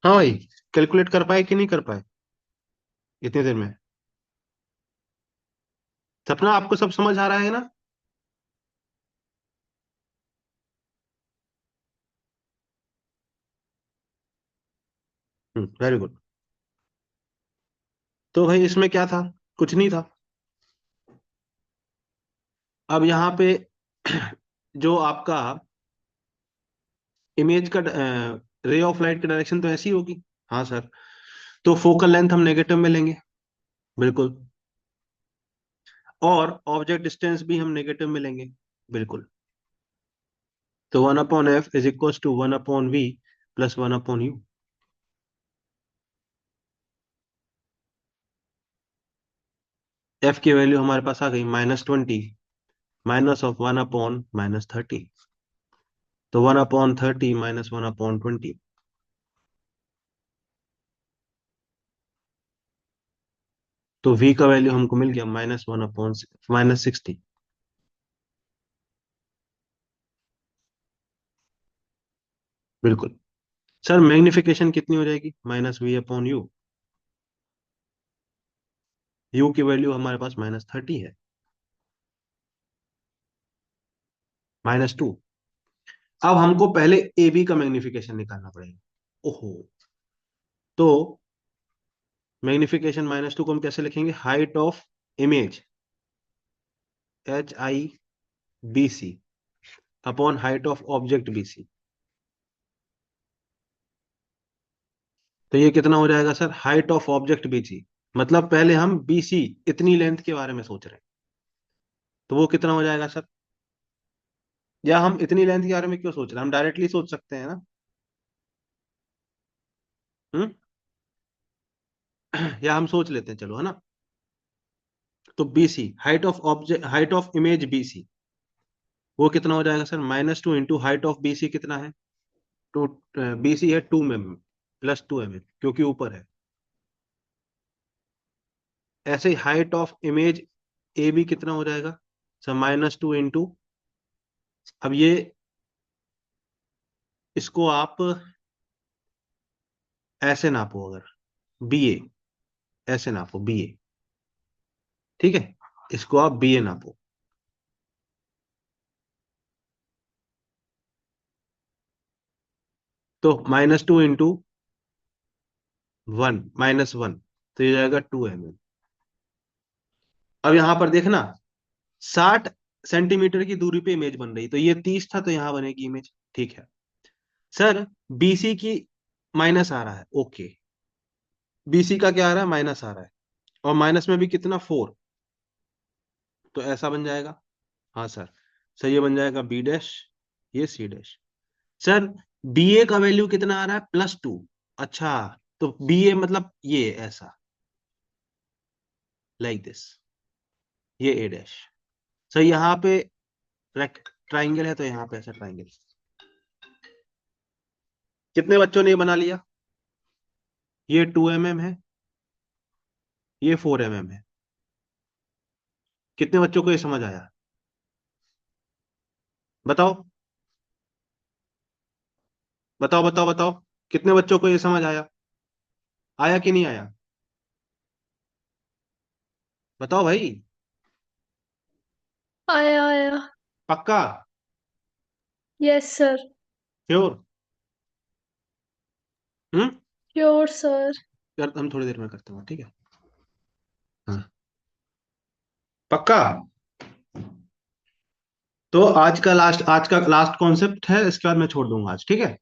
Speaker 1: हाँ भाई, कैलकुलेट कर पाए कि नहीं कर पाए इतनी देर में? सपना, आपको सब समझ आ रहा है ना? Very good. तो भाई इसमें क्या था? कुछ नहीं था। अब यहाँ पे जो आपका इमेज का रे ऑफ लाइट की डायरेक्शन तो ऐसी होगी। हाँ सर। तो फोकल लेंथ हम नेगेटिव में लेंगे, बिल्कुल। और ऑब्जेक्ट डिस्टेंस भी हम नेगेटिव में लेंगे, बिल्कुल। तो 1/f is equal to 1/v plus 1/u। F की वैल्यू हमारे पास आ गई -20 माइनस ऑफ 1/-30। तो 1/30 माइनस 1/20। तो v का वैल्यू हमको मिल गया -1/60। बिल्कुल। सर मैग्निफिकेशन कितनी हो जाएगी? -v/u। u की वैल्यू हमारे पास -30 है, -2। अब हमको पहले ए बी का मैग्निफिकेशन निकालना पड़ेगा। ओहो। तो मैग्निफिकेशन -2 को हम कैसे लिखेंगे? Height of image HIBC upon height of object BC। तो ये कितना हो जाएगा sir? Height of object BC, मतलब पहले हम BC इतनी लेंथ के बारे में सोच रहे हैं, तो वो कितना हो जाएगा सर? या हम इतनी लेंथ के बारे में क्यों सोच रहे हैं? हम डायरेक्टली सोच सकते हैं ना। हम्म। या हम सोच लेते हैं, चलो, है ना। तो BC height of object, height of image BC, वो कितना हो जाएगा sir? -2 into height of BC कितना है? टू। BC है 2 mm प्लस 2 mm, क्योंकि ऊपर है। ऐसे ही हाइट ऑफ इमेज AB कितना हो जाएगा सर? -2 इंटू, अब ये, इसको आप ऐसे नापो, अगर बीए, ऐसे नापो बीए, ठीक है, इसको आप बीए नापो। तो -2 × 1, -1, तो ये जाएगा 2 mm। अब यहां पर देखना, 60 सेंटीमीटर की दूरी पे इमेज बन रही, तो ये 30 था, तो यहां बनेगी इमेज, ठीक है। सर बीसी की माइनस आ रहा है, ओके, बीसी का क्या आ रहा है, माइनस आ रहा है, और माइनस में भी कितना, 4, तो ऐसा बन जाएगा। हाँ सर, सर ये बन जाएगा बी डैश, ये सी डैश। सर बीए का वैल्यू कितना आ रहा है, +2, अच्छा, तो बीए मतलब ये ऐसा, लाइक दिस, ये ए डैश। सर यहाँ पे ट्राइंगल है, तो यहाँ पे ऐसा ट्राइंगल। कितने बच्चों ने ये बना लिया? ये 2 mm है, ये 4 mm है। कितने बच्चों को ये समझ आया, बताओ, बताओ, बताओ, बताओ, कितने बच्चों को ये समझ आया, आया कि नहीं आया, बताओ भाई।
Speaker 2: आया आया।
Speaker 1: पक्का?
Speaker 2: Yes sir.
Speaker 1: Sure? Hmm.
Speaker 2: Sure sir.
Speaker 1: यार हम थोड़ी देर में करते हैं, ठीक है। हाँ, पक्का? तो आज का लास्ट कॉन्सेप्ट है, इसके बाद मैं छोड़ दूंगा आज, ठीक है।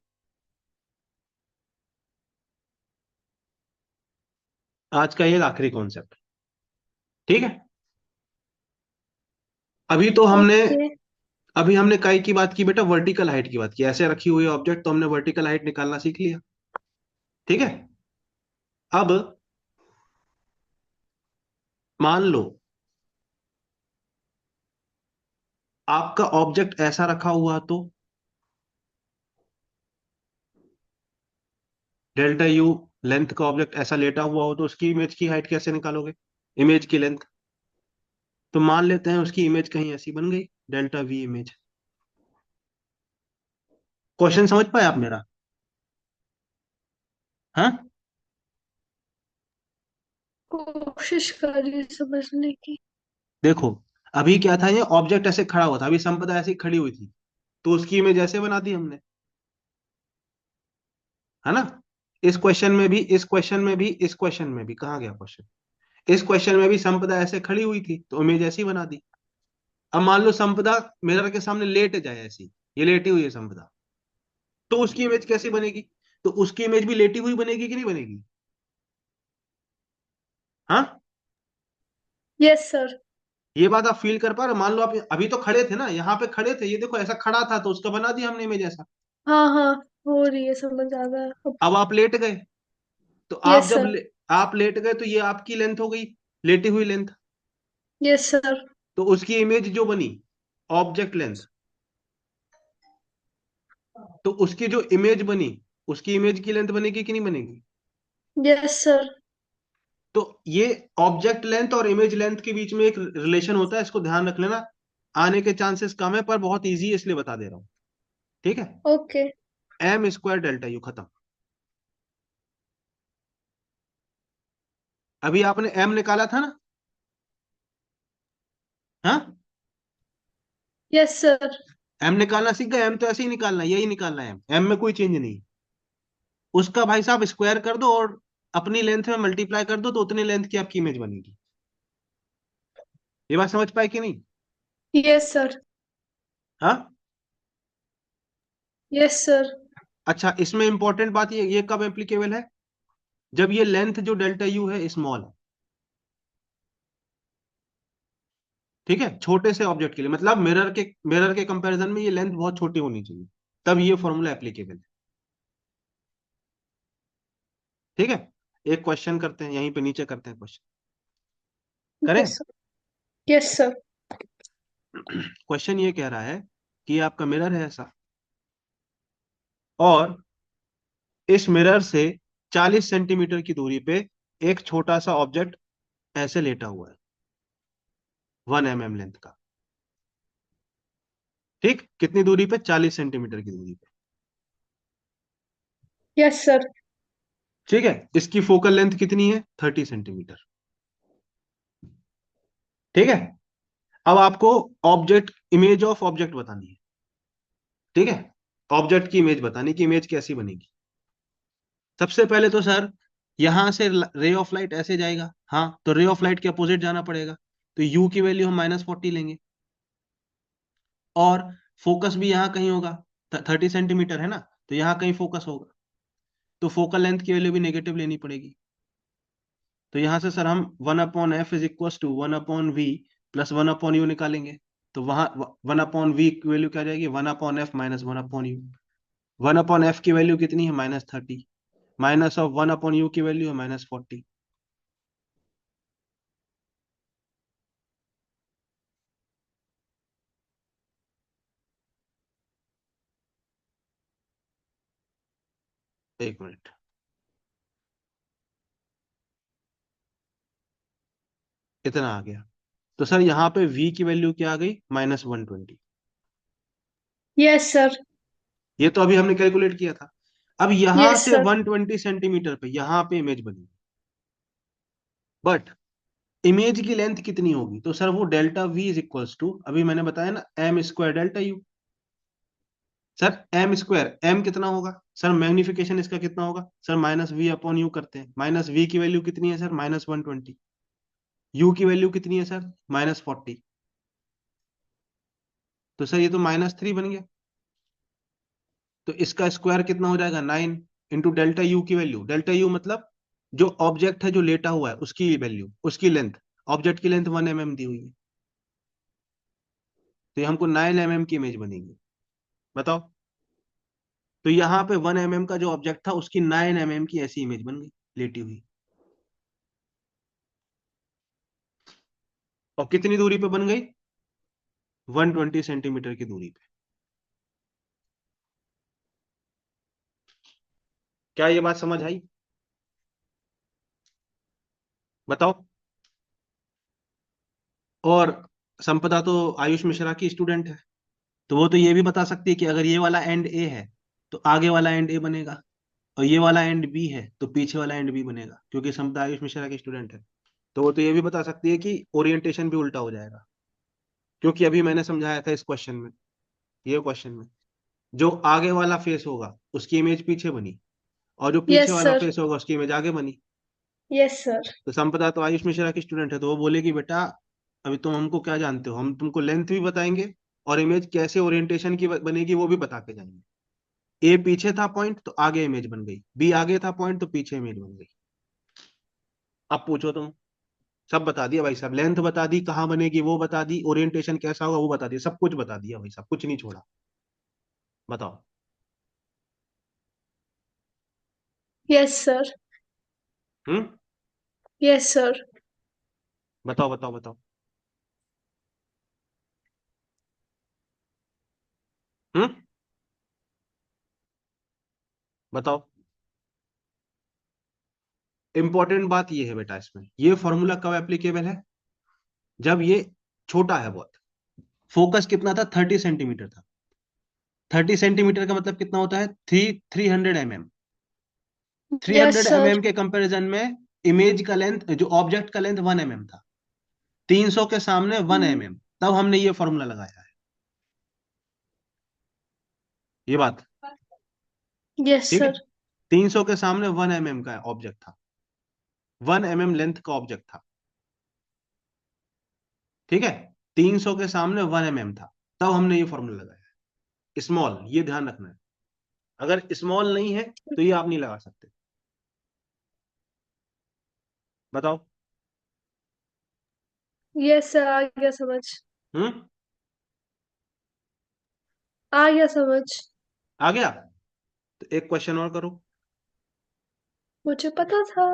Speaker 1: आज का ये आखिरी कॉन्सेप्ट, ठीक है। अभी तो हमने
Speaker 2: ओके।
Speaker 1: अभी हमने काय की बात की बेटा, वर्टिकल हाइट की बात की, ऐसे रखी हुई है ऑब्जेक्ट, तो हमने वर्टिकल हाइट निकालना सीख लिया, ठीक है। अब मान लो आपका ऑब्जेक्ट ऐसा रखा हुआ, तो डेल्टा यू लेंथ का ऑब्जेक्ट ऐसा लेटा हुआ हो, तो उसकी इमेज की हाइट कैसे निकालोगे, इमेज की लेंथ। तो मान लेते हैं उसकी इमेज कहीं ऐसी बन गई, डेल्टा वी इमेज। क्वेश्चन समझ पाए आप मेरा? हाँ,
Speaker 2: कोशिश करिए समझने की।
Speaker 1: देखो, अभी क्या था, ये ऑब्जेक्ट ऐसे खड़ा हुआ था, अभी संपदा ऐसी खड़ी हुई थी, तो उसकी इमेज ऐसे बना दी हमने, है ना। इस क्वेश्चन में भी कहाँ गया क्वेश्चन, इस क्वेश्चन में भी संपदा ऐसे खड़ी हुई थी, तो इमेज ऐसी बना दी। अब मान लो संपदा मिरर के सामने लेट जाए ऐसी, ये लेटी हुई है संपदा, तो उसकी इमेज कैसी बनेगी, तो उसकी इमेज भी लेटी हुई बनेगी कि नहीं बनेगी? हाँ,
Speaker 2: यस सर।
Speaker 1: ये बात आप फील कर पा रहे हो? मान लो आप अभी तो खड़े थे ना, यहाँ पे खड़े थे, ये देखो ऐसा खड़ा था, तो उसका बना दिया हमने इमेज ऐसा।
Speaker 2: हाँ हाँ, हो रही है, समझ आ रहा है अब।
Speaker 1: अब आप लेट गए, तो
Speaker 2: यस सर।
Speaker 1: आप लेट गए, तो ये आपकी लेंथ हो गई, लेटी हुई लेंथ।
Speaker 2: Yes sir.
Speaker 1: तो उसकी इमेज जो बनी, ऑब्जेक्ट लेंथ, तो उसकी जो इमेज बनी, उसकी इमेज की लेंथ बनेगी कि नहीं बनेगी?
Speaker 2: Yes sir.
Speaker 1: तो ये ऑब्जेक्ट लेंथ और इमेज लेंथ के बीच में एक रिलेशन होता है, इसको ध्यान रख लेना। आने के चांसेस कम है, पर बहुत इजी है, इसलिए बता दे रहा हूं, ठीक है।
Speaker 2: ओके।
Speaker 1: m² डेल्टा यू, खत्म। अभी आपने m निकाला था ना, हाँ,
Speaker 2: यस सर।
Speaker 1: m निकालना सीख गए, m तो ऐसे ही निकालना है, यही निकालना है, m में कोई चेंज नहीं। उसका भाई साहब स्क्वायर कर दो और अपनी लेंथ में मल्टीप्लाई कर दो, तो उतनी लेंथ की आपकी इमेज बनेगी। ये बात समझ पाए कि नहीं?
Speaker 2: Yes sir.
Speaker 1: हाँ।
Speaker 2: Yes sir.
Speaker 1: अच्छा, इसमें इंपॉर्टेंट बात ये कब एप्लीकेबल है, जब ये लेंथ जो डेल्टा यू है स्मॉल है, ठीक है, छोटे से ऑब्जेक्ट के लिए, मतलब मिरर के कंपैरिजन में ये लेंथ बहुत छोटी होनी चाहिए, तब ये फॉर्मूला एप्लीकेबल है, ठीक है। एक क्वेश्चन करते हैं, यहीं पे नीचे करते हैं क्वेश्चन, करें।
Speaker 2: Yes sir. Yes sir.
Speaker 1: Question ये कह रहा है कि ये आपका मिरर है ऐसा, और इस मिरर से 40 सेंटीमीटर की दूरी पे एक छोटा सा ऑब्जेक्ट ऐसे लेटा हुआ है, 1 mm लेंथ का, ठीक, कितनी दूरी पे, 40 सेंटीमीटर की दूरी पे।
Speaker 2: Yes sir.
Speaker 1: ठीक है, इसकी फोकल लेंथ कितनी है, 30 सेंटीमीटर। ठीक है, अब आपको ऑब्जेक्ट, इमेज ऑफ ऑब्जेक्ट बतानी है। ठीक है, ऑब्जेक्ट की इमेज बतानी कि इमेज कैसी बनेगी। सबसे पहले तो सर यहां से रे ऑफ लाइट ऐसे जाएगा, हाँ, तो रे ऑफ लाइट के अपोजिट जाना पड़ेगा, तो यू की वैल्यू हम -40 लेंगे। और फोकस भी यहाँ कहीं होगा, 30 सेंटीमीटर है ना, तो यहाँ कहीं फोकस होगा, तो फोकल लेंथ की वैल्यू भी नेगेटिव लेनी पड़ेगी। तो यहां से सर हम 1/f is equal to 1/v plus 1/u निकालेंगे। तो वहां 1/v की वैल्यू क्या जाएगी, 1/f माइनस 1/u। 1/f की वैल्यू कितनी है, -30, माइनस ऑफ 1/u की वैल्यू है -40। एक मिनट, इतना आ गया। तो सर यहाँ पे v की वैल्यू क्या आ गई, -120।
Speaker 2: Yes sir.
Speaker 1: ये तो अभी हमने कैलकुलेट किया था। अब यहां
Speaker 2: यस
Speaker 1: से
Speaker 2: सर।
Speaker 1: 120 सेंटीमीटर पे यहाँ पे इमेज बनी, बट इमेज की लेंथ कितनी होगी, तो सर वो delta v is equals to, अभी मैंने बताया ना, m² delta u। Sir m², m कितना होगा सर, मैग्निफिकेशन इसका कितना होगा सर, -v/u करते हैं, -v की वैल्यू कितनी है सर, -120। u की वैल्यू कितनी है सर, -40। तो सर ये तो -3 बन गया। तो इसका स्क्वायर कितना हो जाएगा, 9 इंटू डेल्टा यू की वैल्यू, डेल्टा यू मतलब जो ऑब्जेक्ट है जो लेटा हुआ है उसकी वैल्यू, उसकी लेंथ, ऑब्जेक्ट की लेंथ 1 mm दी हुई है, तो ये हमको 9 mm की इमेज बनेगी। बताओ, तो यहाँ पे 1 mm का जो ऑब्जेक्ट था उसकी 9 mm की ऐसी इमेज बन गई, लेटी हुई। और कितनी दूरी पे बन गई, 120 सेंटीमीटर की दूरी पे। क्या ये बात समझ आई, बताओ। और संपदा तो आयुष मिश्रा की स्टूडेंट है, तो वो तो ये भी बता सकती है कि अगर ये वाला एंड ए है तो आगे वाला एंड ए बनेगा, और ये वाला एंड बी है तो पीछे वाला एंड बी बनेगा, क्योंकि संपदा आयुष मिश्रा की स्टूडेंट है। तो वो तो ये भी बता सकती है कि ओरिएंटेशन भी उल्टा हो जाएगा, क्योंकि अभी मैंने समझाया था इस क्वेश्चन में, ये क्वेश्चन में जो आगे वाला फेस होगा उसकी इमेज पीछे बनी, और जो पीछे
Speaker 2: यस
Speaker 1: वाला
Speaker 2: सर।
Speaker 1: फेस होगा उसकी इमेज आगे बनी।
Speaker 2: Yes sir.
Speaker 1: तो संपदा तो आयुष मिश्रा की स्टूडेंट है, तो वो बोलेगी बेटा अभी तुम हमको क्या जानते हो, हम तुमको लेंथ भी बताएंगे और इमेज कैसे ओरिएंटेशन की बनेगी वो भी बता के जाएंगे। ए पीछे था पॉइंट तो आगे इमेज बन गई, बी आगे था पॉइंट तो पीछे इमेज बन गई। अब पूछो तुम, सब बता दिया भाई साहब, लेंथ बता दी, कहाँ बनेगी वो बता दी, ओरिएंटेशन कैसा होगा वो बता दिया, सब कुछ बता दिया भाई साहब, कुछ नहीं छोड़ा। बताओ।
Speaker 2: Yes sir.
Speaker 1: Hmm,
Speaker 2: yes sir.
Speaker 1: बताओ बताओ बताओ। हम्म, बताओ। इंपॉर्टेंट बात ये है बेटा, इसमें ये फॉर्मूला कब एप्लीकेबल है, जब ये छोटा है बहुत। फोकस कितना था, 30 सेंटीमीटर था। 30 सेंटीमीटर का मतलब कितना होता है, 300 mm। Three
Speaker 2: yes
Speaker 1: hundred M
Speaker 2: sir.
Speaker 1: M के कंपैरिजन में इमेज का लेंथ, जो ऑब्जेक्ट का लेंथ 1 mm था, 300 के सामने 1 mm, तब हमने ये फॉर्मूला लगाया है, ये बात।
Speaker 2: यस
Speaker 1: ठीक है,
Speaker 2: सर।
Speaker 1: 300 के सामने 1 mm का ऑब्जेक्ट था, 1 mm लेंथ का ऑब्जेक्ट था। ठीक है, 300 के सामने 1 mm था, तब हमने ये फॉर्मूला लगाया है, स्मॉल, ये ध्यान रखना है। अगर स्मॉल नहीं है तो ये आप नहीं लगा सकते। बताओ।
Speaker 2: यस सर, आ गया समझ।
Speaker 1: हम्म,
Speaker 2: आ गया समझ।
Speaker 1: आ गया। तो एक क्वेश्चन और करो।
Speaker 2: मुझे पता था।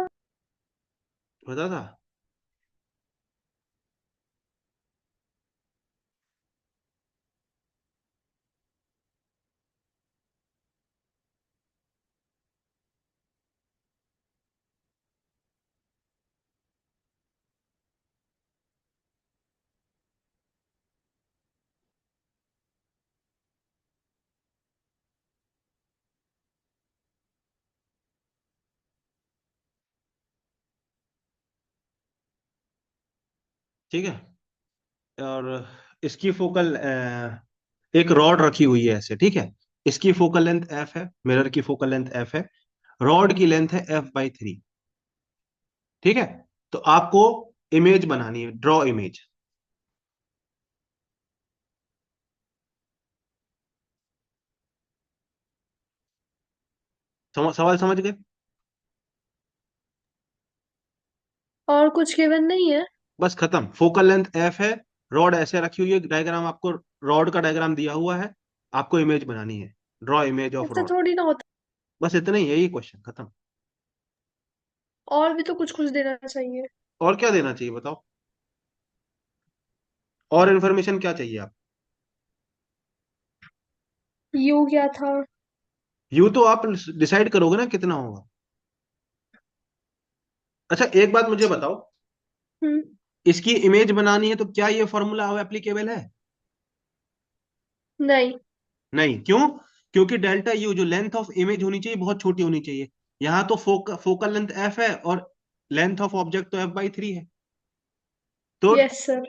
Speaker 1: बता था। ठीक है। और इसकी फोकल एक रॉड रखी हुई है ऐसे, ठीक है। इसकी फोकल लेंथ एफ है, मिरर की फोकल लेंथ एफ है, रॉड की लेंथ है F/3। ठीक है। तो आपको इमेज बनानी है, ड्रॉ इमेज। सवाल समझ गए?
Speaker 2: और कुछ गिवन नहीं है?
Speaker 1: बस खत्म। फोकल लेंथ एफ है, रॉड ऐसे रखी हुई है, डायग्राम आपको, रॉड का डायग्राम दिया हुआ है, आपको इमेज बनानी है, ड्रॉ इमेज ऑफ
Speaker 2: ऐसा
Speaker 1: रॉड।
Speaker 2: थोड़ी ना होता।
Speaker 1: बस इतना ही, यही क्वेश्चन खत्म।
Speaker 2: और भी तो कुछ कुछ देना चाहिए।
Speaker 1: और क्या देना चाहिए बताओ? और इन्फॉर्मेशन क्या चाहिए आप?
Speaker 2: यू क्या था?
Speaker 1: यू तो आप डिसाइड करोगे ना कितना होगा। अच्छा एक बात मुझे बताओ,
Speaker 2: हम्म।
Speaker 1: इसकी इमेज बनानी है तो क्या ये फॉर्मूला एप्लीकेबल है?
Speaker 2: नहीं।
Speaker 1: नहीं, क्यों? क्योंकि डेल्टा यू, जो लेंथ ऑफ इमेज होनी चाहिए, बहुत छोटी होनी चाहिए। यहां तो फोकल लेंथ एफ है और लेंथ ऑफ ऑब्जेक्ट तो F/3 है। तो
Speaker 2: यस सर।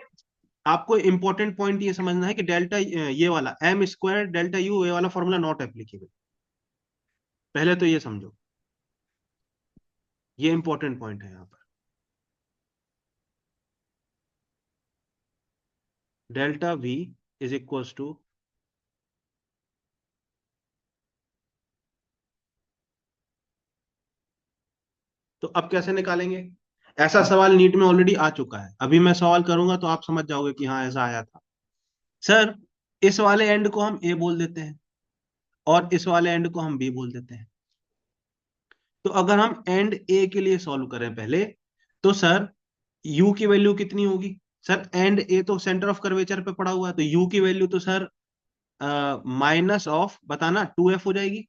Speaker 1: आपको इंपॉर्टेंट पॉइंट ये समझना है कि डेल्टा, ये वाला M² डेल्टा यू, ये वाला फॉर्मूला नॉट एप्लीकेबल। पहले तो ये समझो, ये इंपॉर्टेंट पॉइंट है यहाँ पर। Delta V is equals to, तो अब कैसे निकालेंगे? ऐसा सवाल नीट में ऑलरेडी आ चुका है, अभी मैं सवाल करूंगा तो आप समझ जाओगे कि हाँ ऐसा आया था। सर, इस वाले एंड को हम ए बोल देते हैं और इस वाले एंड को हम बी बोल देते हैं। तो अगर हम एंड ए के लिए सॉल्व करें पहले, तो सर यू की वैल्यू कितनी होगी? सर एंड ए तो सेंटर ऑफ कर्वेचर पे पड़ा हुआ है, तो यू की वैल्यू तो सर माइनस ऑफ, बताना, 2F हो जाएगी।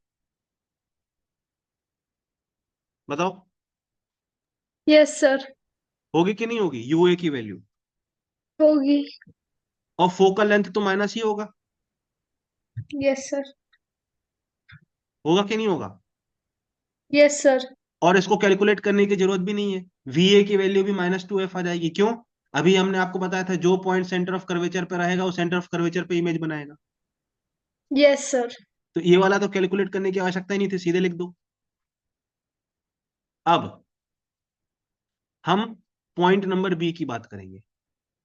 Speaker 1: बताओ,
Speaker 2: यस सर।
Speaker 1: होगी कि नहीं होगी यू ए की वैल्यू?
Speaker 2: होगी।
Speaker 1: और फोकल लेंथ तो माइनस ही होगा।
Speaker 2: Yes sir.
Speaker 1: होगा कि नहीं होगा?
Speaker 2: Yes sir.
Speaker 1: और इसको कैलकुलेट करने की जरूरत भी नहीं है, वी ए की वैल्यू भी -2F आ जाएगी। क्यों? अभी हमने आपको बताया था जो पॉइंट सेंटर ऑफ कर्वेचर पे रहेगा वो सेंटर ऑफ कर्वेचर पे इमेज बनाएगा।
Speaker 2: Yes sir.
Speaker 1: तो ये वाला तो कैलकुलेट करने की आवश्यकता ही नहीं थी, सीधे लिख दो। अब हम पॉइंट नंबर बी की बात करेंगे।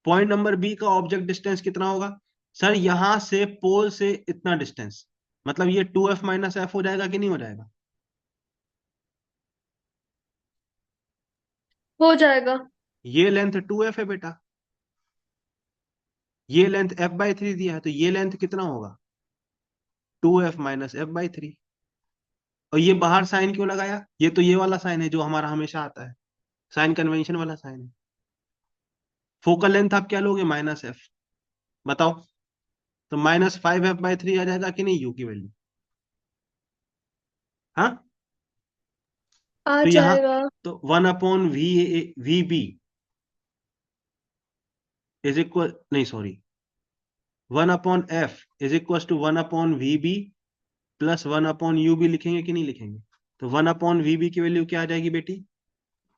Speaker 1: पॉइंट नंबर बी का ऑब्जेक्ट डिस्टेंस कितना होगा? सर यहां से पोल से इतना डिस्टेंस, मतलब ये 2F - F हो जाएगा कि नहीं हो जाएगा?
Speaker 2: हो जाएगा।
Speaker 1: ये लेंथ 2F है बेटा, ये लेंथ F/3 दिया है, तो ये लेंथ कितना होगा? 2F - F/3। और ये बाहर साइन क्यों लगाया? ये तो ये वाला साइन है जो हमारा हमेशा आता है, साइन कन्वेंशन वाला साइन है। फोकल लेंथ आप क्या लोगे? -F। बताओ, तो -5F/3 आ जाएगा कि नहीं यू की वैल्यू? हाँ।
Speaker 2: आ
Speaker 1: तो यहां,
Speaker 2: जाएगा।
Speaker 1: तो 1/VB इज इक्वल, नहीं sorry, 1/F is equal to 1/VB plus 1/UB लिखेंगे कि नहीं लिखेंगे? तो 1/VB की वैल्यू क्या आ जाएगी बेटी?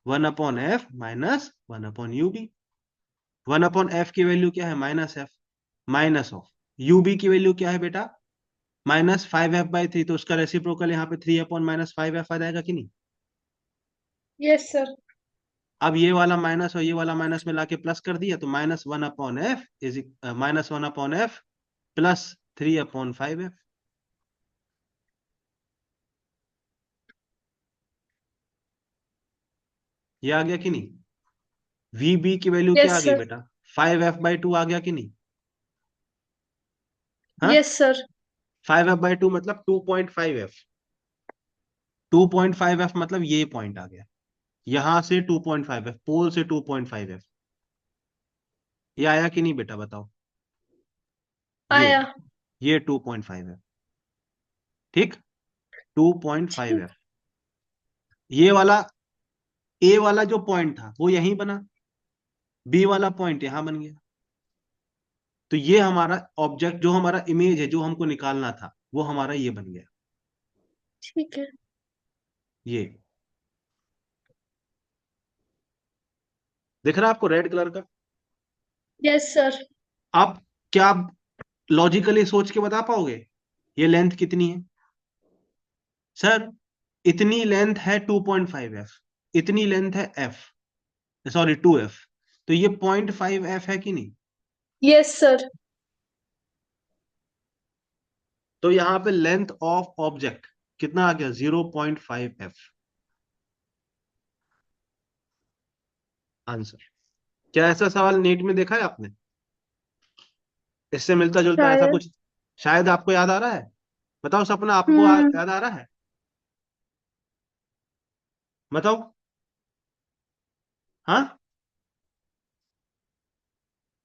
Speaker 1: 1/F minus 1/UB। 1/F की वैल्यू क्या है? -F, माइनस ऑफ यूबी की वैल्यू क्या है बेटा? -5F/3। तो उसका रेसिप्रोकल यहाँ पे 3/-5F आ जाएगा कि नहीं?
Speaker 2: Yes sir.
Speaker 1: अब ये वाला माइनस और ये वाला माइनस में लाके प्लस कर दिया, तो -1/F प्लस 3/5F। ये आ गया कि नहीं? VB की वैल्यू क्या
Speaker 2: यस
Speaker 1: आ गई
Speaker 2: सर।
Speaker 1: बेटा? 5F/2 आ गया कि नहीं? हाँ।
Speaker 2: Yes sir.
Speaker 1: 5F/2 मतलब 2.5F। 2.5F मतलब ये पॉइंट आ गया, यहां से 2.5F, पोल से 2.5F। ये आया कि नहीं बेटा बताओ? ये
Speaker 2: आया।
Speaker 1: ये 2.5F। ठीक, 2.5F। ये वाला, ए वाला जो पॉइंट था वो यहीं बना, बी वाला पॉइंट यहां बन गया। तो ये हमारा ऑब्जेक्ट, जो हमारा इमेज है जो हमको निकालना था, वो हमारा ये बन गया।
Speaker 2: ठीक है।
Speaker 1: ये दिख रहा है आपको रेड कलर का?
Speaker 2: Yes sir.
Speaker 1: आप क्या लॉजिकली सोच के बता पाओगे ये लेंथ कितनी है? सर, इतनी लेंथ है 2.5 एफ, इतनी लेंथ है एफ, सॉरी 2 एफ, तो ये 0.5 एफ है कि नहीं?
Speaker 2: Yes sir.
Speaker 1: तो यहां पे लेंथ ऑफ ऑब्जेक्ट कितना आ गया? 0.5 एफ आंसर। क्या ऐसा सवाल नीट में देखा है आपने? इससे मिलता जुलता ऐसा
Speaker 2: शायद।
Speaker 1: कुछ शायद आपको याद आ रहा है? बताओ सपना, आपको
Speaker 2: हम्म।
Speaker 1: याद आ रहा है? बताओ। हाँ,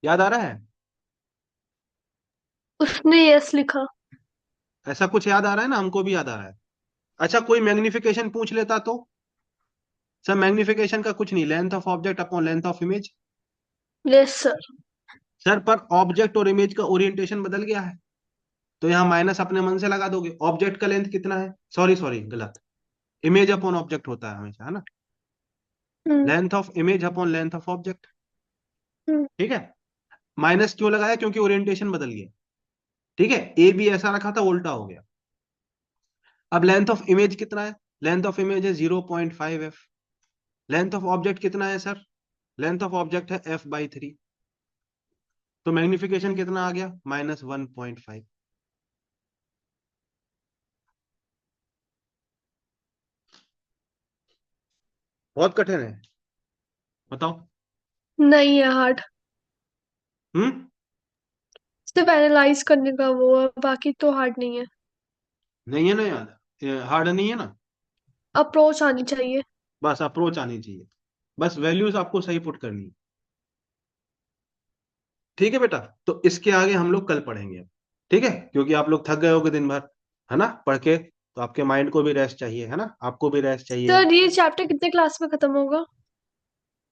Speaker 1: याद आ रहा है?
Speaker 2: उसने यस लिखा।
Speaker 1: ऐसा कुछ याद आ रहा है ना? हमको भी याद आ रहा है। अच्छा, कोई मैग्निफिकेशन पूछ लेता तो? सर, मैग्निफिकेशन का कुछ नहीं, length of object upon length of image.
Speaker 2: Yes sir.
Speaker 1: Sir, पर ऑब्जेक्ट और इमेज का ओरिएंटेशन बदल गया है, तो यहाँ माइनस अपने मन से लगा दोगे। ऑब्जेक्ट का लेंथ कितना है? सॉरी सॉरी, गलत। इमेज अपॉन ऑब्जेक्ट होता है हमेशा, है ना?
Speaker 2: Hmm.
Speaker 1: Length of image upon length of object.
Speaker 2: Hmm.
Speaker 1: ठीक है। माइनस क्यों लगाया? क्योंकि ओरिएंटेशन बदल गया। ठीक है, ए भी ऐसा रखा था, उल्टा हो गया। अब लेंथ ऑफ इमेज कितना है? लेंथ ऑफ इमेज है 0.5 एफ। लेंथ ऑफ ऑब्जेक्ट कितना है सर? लेंथ ऑफ ऑब्जेक्ट है f/3। तो मैग्निफिकेशन कितना आ गया? -1.5। बहुत कठिन है, बताओ।
Speaker 2: नहीं है हार्ड।
Speaker 1: हम्म।
Speaker 2: सिर्फ एनालाइज करने का वो है, बाकी तो हार्ड नहीं है।
Speaker 1: नहीं है ना याद? हार्ड नहीं है ना?
Speaker 2: अप्रोच आनी चाहिए।
Speaker 1: बस अप्रोच आनी चाहिए, बस वैल्यूज आपको सही पुट करनी है। ठीक है बेटा, तो इसके आगे हम लोग कल पढ़ेंगे अब। ठीक है, क्योंकि आप लोग थक गए होगे दिन भर, है ना, पढ़ के, तो आपके माइंड को भी रेस्ट चाहिए, है ना, आपको भी रेस्ट चाहिए।
Speaker 2: सर ये चैप्टर कितने क्लास में खत्म होगा?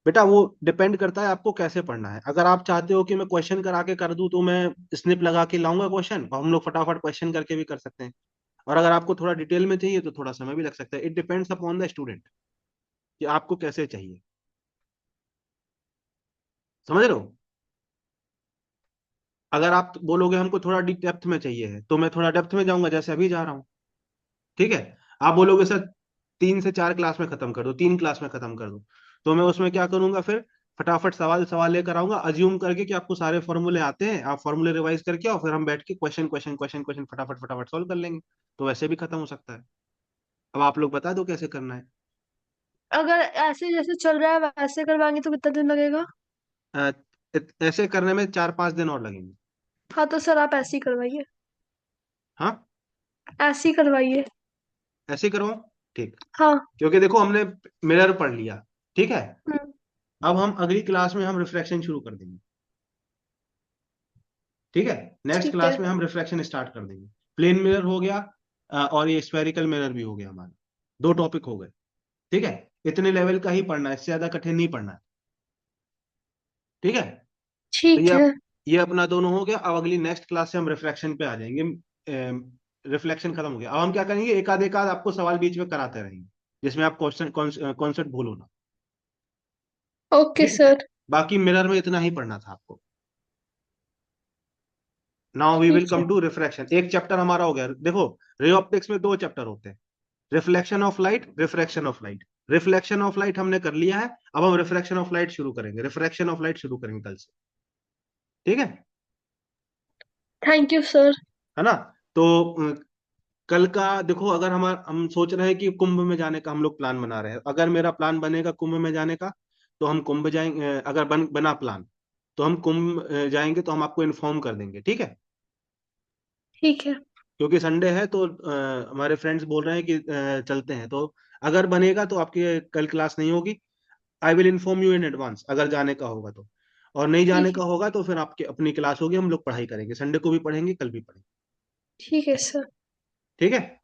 Speaker 1: बेटा वो डिपेंड करता है आपको कैसे पढ़ना है। अगर आप चाहते हो कि मैं क्वेश्चन करा के कर दूं, तो मैं स्निप लगा के लाऊंगा क्वेश्चन, और हम लोग फटाफट क्वेश्चन करके भी कर सकते हैं। और अगर आपको थोड़ा डिटेल में चाहिए तो थोड़ा समय भी लग सकता है। It depends upon the student कि आपको कैसे चाहिए। समझ रहे हो? अगर आप बोलोगे हमको थोड़ा डीप डेप्थ में चाहिए है, तो मैं थोड़ा डेप्थ में जाऊंगा, जैसे अभी जा रहा हूँ। ठीक है। आप बोलोगे सर 3 से 4 क्लास में खत्म कर दो, 3 क्लास में खत्म कर दो, तो मैं उसमें क्या करूंगा फिर? फटाफट सवाल सवाल लेकर आऊंगा, अज्यूम करके कि आपको सारे फॉर्मूले आते हैं, आप फॉर्मूले रिवाइज करके आओ, फिर हम बैठ के क्वेश्चन क्वेश्चन क्वेश्चन क्वेश्चन फटाफट फटाफट सॉल्व कर लेंगे। तो वैसे भी खत्म हो सकता है। अब आप लोग बता दो कैसे करना है।
Speaker 2: अगर ऐसे जैसे चल रहा है वैसे करवाएंगे तो कितना दिन लगेगा?
Speaker 1: अ, ऐसे करने में 4-5 दिन और लगेंगे।
Speaker 2: हाँ तो सर आप ऐसे ही करवाइए।
Speaker 1: हाँ,
Speaker 2: ऐसे ही करवाइए।
Speaker 1: ऐसे ही करवाओ। ठीक।
Speaker 2: हाँ।
Speaker 1: क्योंकि देखो हमने मिरर पढ़ लिया, ठीक है।
Speaker 2: हम्म।
Speaker 1: अब हम अगली क्लास में हम रिफ्लेक्शन शुरू कर देंगे। ठीक है। नेक्स्ट
Speaker 2: ठीक है।
Speaker 1: क्लास में हम रिफ्लेक्शन स्टार्ट कर देंगे। प्लेन मिरर हो गया, और ये स्फेरिकल मिरर भी हो गया हमारा। 2 टॉपिक हो गए। ठीक है। इतने लेवल का ही पढ़ना है, इससे ज्यादा कठिन नहीं पढ़ना है। ठीक है। तो
Speaker 2: ठीक है।
Speaker 1: ये अपना दोनों हो गया। अब अगली नेक्स्ट क्लास से हम रिफ्लेक्शन पे आ जाएंगे। रिफ्लेक्शन खत्म हो गया। अब हम क्या करेंगे, एक आध आपको सवाल बीच में कराते रहेंगे, जिसमें आप क्वेश्चन कॉन्सेप्ट भूलो ना।
Speaker 2: ओके
Speaker 1: ठीक है।
Speaker 2: सर।
Speaker 1: बाकी मिरर में इतना ही पढ़ना था आपको। नाउ वी विल
Speaker 2: ठीक है।
Speaker 1: Come to refraction. एक चैप्टर हमारा हो गया। देखो, रे ऑप्टिक्स में 2 चैप्टर होते हैं, reflection of light, refraction of light. Reflection of light हमने कर लिया है, अब हम रिफ्रैक्शन ऑफ लाइट शुरू करेंगे। रिफ्रैक्शन ऑफ लाइट शुरू करेंगे कल से। ठीक है।
Speaker 2: Thank you sir.
Speaker 1: है ना? तो कल का देखो, अगर हम सोच रहे हैं कि कुंभ में जाने का हम लोग प्लान बना रहे हैं, अगर मेरा प्लान बनेगा कुंभ में जाने का, तो हम कुंभ जाएंगे। अगर बना प्लान, तो हम कुंभ जाएंगे, तो हम आपको इन्फॉर्म कर देंगे। ठीक है।
Speaker 2: ठीक है।
Speaker 1: क्योंकि संडे है, तो हमारे फ्रेंड्स बोल रहे हैं कि चलते हैं, तो अगर बनेगा तो आपकी कल क्लास नहीं होगी। I will inform you in advance, अगर जाने का होगा तो। और नहीं जाने
Speaker 2: ठीक
Speaker 1: का
Speaker 2: है।
Speaker 1: होगा तो फिर आपकी अपनी क्लास होगी, हम लोग पढ़ाई करेंगे, संडे को भी पढ़ेंगे, कल भी पढ़ेंगे।
Speaker 2: ठीक है सर।
Speaker 1: ठीक है।